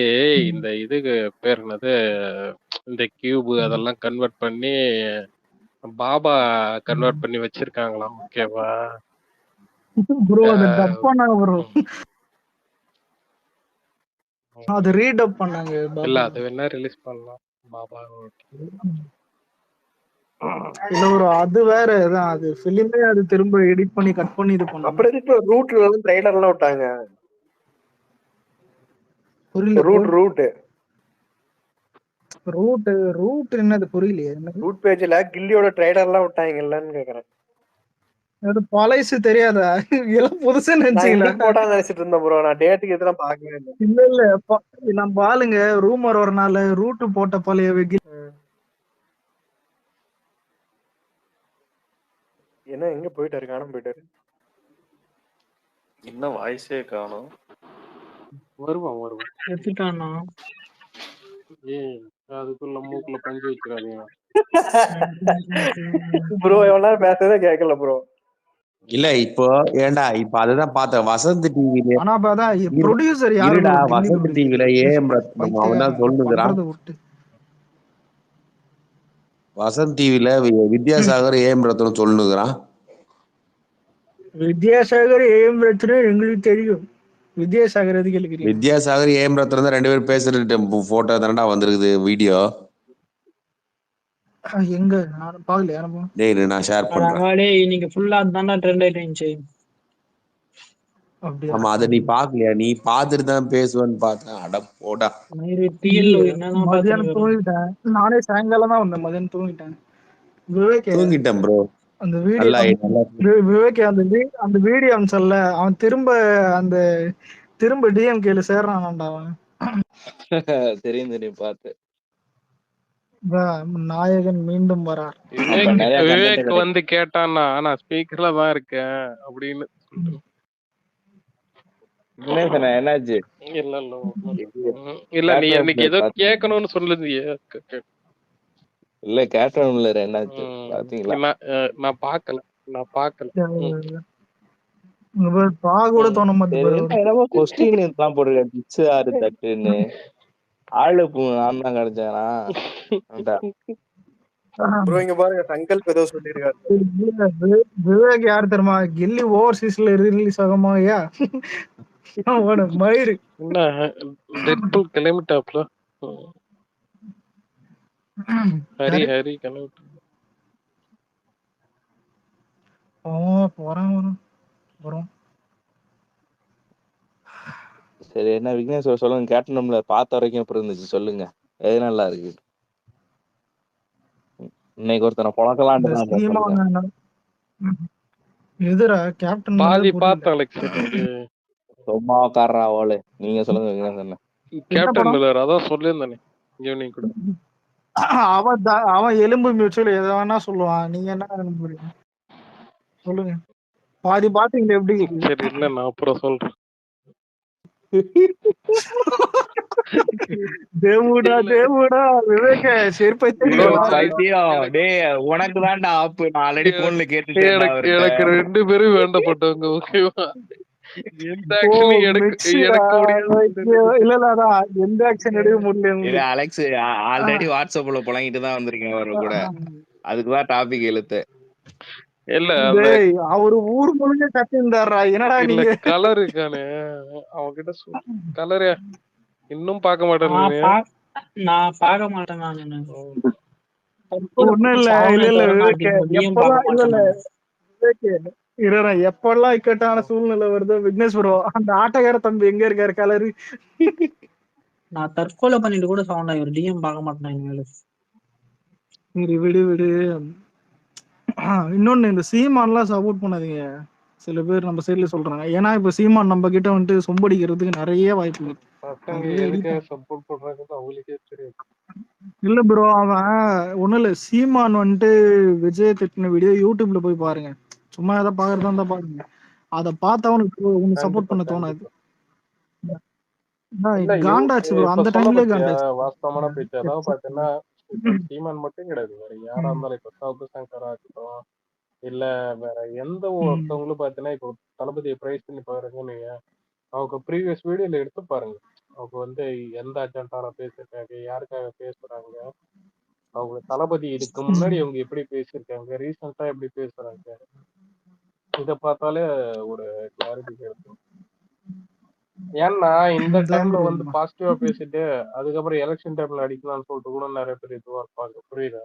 இந்த இதுக்கு பேர் என்னது, இந்த கியூப் அதெல்லாம் கன்வெர்ட் பண்ணி பாபா கன்வெர்ட் பண்ணி வச்சிருக்காங்களாம். ஓகேவா ப்ரோ? அது ரீடப் பண்ணாங்க. இல்ல அது வேணா ரிலீஸ் பண்ணலாம் பாபா. இல்ல ப்ரோ, அது வேற தான். அது ஃபிலிமே அது திரும்ப எடிட் பண்ணி கட் பண்ணி இது பண்ணாங்க. அப்புறம் ரூட்ல ட்ரைலர் எல்லாம் விட்டாங்க. புரியல ரூட் ரூட் ரூட் ரூட் என்னது புரியலையே. ரூட் பேஜ்ல கில்லியோட ட்ரைலர்லாம் விட்டாங்கல்லன்னு கேக்குறேன். அது பழைசு தெரியாதா? எல்லாம் புதுசா நான் நினைச்சீங்களா? இன்னைக்கு போட்டா நினைச்சிட்டு இருந்தேன் ப்ரோ. நான் டேட்டுக்கு எதுவும் பாக்கவே இல்லை. இல்ல நம்ம ஆளுங்க ரூமர் ஒரு நாள் ரூட் போட்ட பழைய என்ன எங்க போயிட்டாரு? காணாம போயிட்டாரு. இன்னும் வாய்ஸே காணும். வருவான் எடுத்துட்டானா? அதுக்குள்ள மூக்குல பஞ்சு வச்சிடாதீங்க ப்ரோ. எவ்வளவு நேரம் பேசவே கேட்கல ப்ரோ. இல்ல இப்போ ஏண்டா இப்ப அதுதான் பார்த்தேன் வசந்த் டிவில. ஆனா பாதான் ப்ரொடியூசர் இருடா யாரு? வசந்த் டிவில ஏஎம் ரத்னம் அவன் தான் சொல்லுகிறான். வசந்த் டிவில வித்யாசாகர் ஏஎம் ரத்னம் சொல்லுகிறான். வித்யாசாகர் ஏஎம் ரத்னம் எங்களுக்கு தெரியும். வித்யாசாகர் எது கேள்வி? வித்யாசாகர் ஏஎம் ரத்னம் தான் 2 பேரும் பேசுற போட்டோ தானடா வந்திருக்குது வீடியோ. எங்க நான் பாக்கல யாரும். டேய் நான் ஷேர் பண்றேன். இன்னைக்கு ஃபுல்லா தான்டா ட்ரெண்ட் ஆயிட்டு இருந்துச்சு. ஆமா அத நீ பாக்கலையா? நீ பாத்துட்டு தான் பேசுவேன்னு பார்த்தேன். அட போடா. மதியானம் தூங்கிட்டேன். நானே சாயங்காலம் தான் வந்தேன். மதியானம் தூங்கிட்டேன். தூங்கிட்டேன் ப்ரோ. அந்த வீடியோ விவேக் அந்த வீடியோ அம்சல்ல அவன் திரும்ப டிஎம்கேல சேர்றான்டா அவன். தெரியும் பார்த்து. நாயகன் மீண்டும் வரார். விவேக் வந்து கேட்டான்னா நான் ஸ்பீக்கர்ல தான் இருக்கேன் அப்படின்னு என்னாச்சு? இல்ல நீ எனக்கு ஏதோ கேட்கணும்னு சொல்லுது. இல்ல கேட்டோம்ல என்னாச்சு பாத்தீங்களா? நான் பாக்கல. கூட தோண மாட்டேங்குது. கொஸ்டின் தான் போட்டிருக்கேன். டிச்சு ஆறு தட்டுன்னு ஆளு நான் தான் கிடைச்சானா? ப்ரோ இங்க பாருங்க சங்கல்ப் ஏதோ சொல்லிருக்காரு. விவேக் யார் தெரியுமா? கில்லி ஓவர்சீஸ்ல ரிலீஸ் ஆகுமாயா? மயிறு என்ன டெட்பூல் கிளம்பிட்டாப்ல. ஹரி கிளம்பிட்டு போறோம். சரி என்ன விக்னேஸ்வர் சொல்லுங்க. கேட்டோம்ல பார்த்த வரைக்கும் எப்படி இருந்துச்சு சொல்லுங்க. எது நல்லா இருக்கு? இன்னைக்கு ஒருத்தனை புழக்கலாம். எதுரா கேப்டன் பாதி பார்த்த அலெக்ஸ். சும்மா உட்கார்றா ஓலு. நீங்க சொல்லுங்க விக்னேஸ்வர். கேப்டன் மில்லர் அதான் சொல்லியிருந்தானே ஈவினிங் கூட. அவன் எலும்பு மியூச்சுவல் எதை வேணா சொல்லுவான். நீங்க என்ன சொல்லுங்க. பாதி பாத்தீங்களா எப்படி? சரி இல்ல நான் அப்புறம் சொல்றேன். தேவுடா விவேக செருப்பை உனக்கு தான்டா ஆப்பு. நான் ஆல்ரெடி போன்ல கேட்டுட்டேன். எனக்கு 2 பேரும் வேண்டப்பட்டவங்க. ஓகேவா? எந்த ஆக்ஷன் எடுக்க முடியல. அலெக்ஸ் ஆல்ரெடி வாட்ஸ்அப்ல புழங்கிட்டு தான் வந்திருக்கேன் அவரு கூட. அதுக்குதான் டாபிக் இழுத்து. இல்ல அவரு ஊர் முழுக்க கத்திருந்தாரா? என்னடா நீங்க கலர் இருக்கானே அவன்கிட்ட கலரே இன்னும் பார்க்க மாட்டேன். நான் பார்க்க மாட்டேன். ஒண்ணும் இல்ல எப்பெல்லாம் இக்கட்டான சூழ்நிலை வருதோ விக்னேஸ்வரோ அந்த ஆட்டக்கார தம்பி எங்க இருக்காரு? கலரு நான் தற்கொலை பண்ணிட்டு கூட சவுண்ட் ஆகி டிஎம் பார்க்க மாட்டேன். விடு. இன்னொன்னு இந்த சீமான்லாம் சப்போர்ட் பண்ணாதீங்க. சில பேர் நம்ம சைட்ல சொல்றாங்க. ஏன்னா இப்ப சீமான் நம்ம கிட்ட வந்துட்டு சொம்படிக்கிறதுக்கு நிறைய வாய்ப்பு இருக்கு. இல்ல ப்ரோ அவன் ஒண்ணும் இல்ல. சீமான் வந்துட்டு விஜய் திட்டின வீடியோ யூடியூப்ல போய் பாருங்க. சும்மா எதை பாக்குறதா இருந்தா பாருங்க. அத பார்த்தா உனக்கு சப்போர்ட் பண்ண தோணாது. காண்டாச்சு ப்ரோ. அந்த டைம்ல காண்டாச்சு. வாஸ்தவமான பேச்சு. அதாவது பாத்தீங்கன்னா சீமான் மட்டும் கிடையாது. வேற யாரா இருந்தாலும் இப்ப சாப்பு சங்கரா இருக்கட்டும் இல்ல வேற எந்த ஒருத்தவங்களும் பாத்தீங்கன்னா இப்போ தளபதியை பிரைஸ் பண்ணி பாருங்கன்னு அவங்க ப்ரீவியஸ் வீடியோல எடுத்து பாருங்க. அவங்க வந்து எந்த அஜெண்டால பேசிருக்காங்க, யாருக்காக பேசுறாங்க, அவங்க தளபதி இதுக்கு முன்னாடி அவங்க எப்படி பேசியிருக்காங்க, ரீசெண்டா எப்படி பேசுறாங்க, இத பார்த்தாலே ஒரு கிளாரிட்டி கிடைக்கும். ஏன்னா இந்த டைம்ல வந்து பாசிட்டிவா பேசிட்டு அதுக்கப்புறம் எலெக்ஷன் டைம்ல அடிக்கலாம்னு சொல்லிட்டு கூட நிறைய பேர் இதுவா இருப்பாங்க. புரியுதா?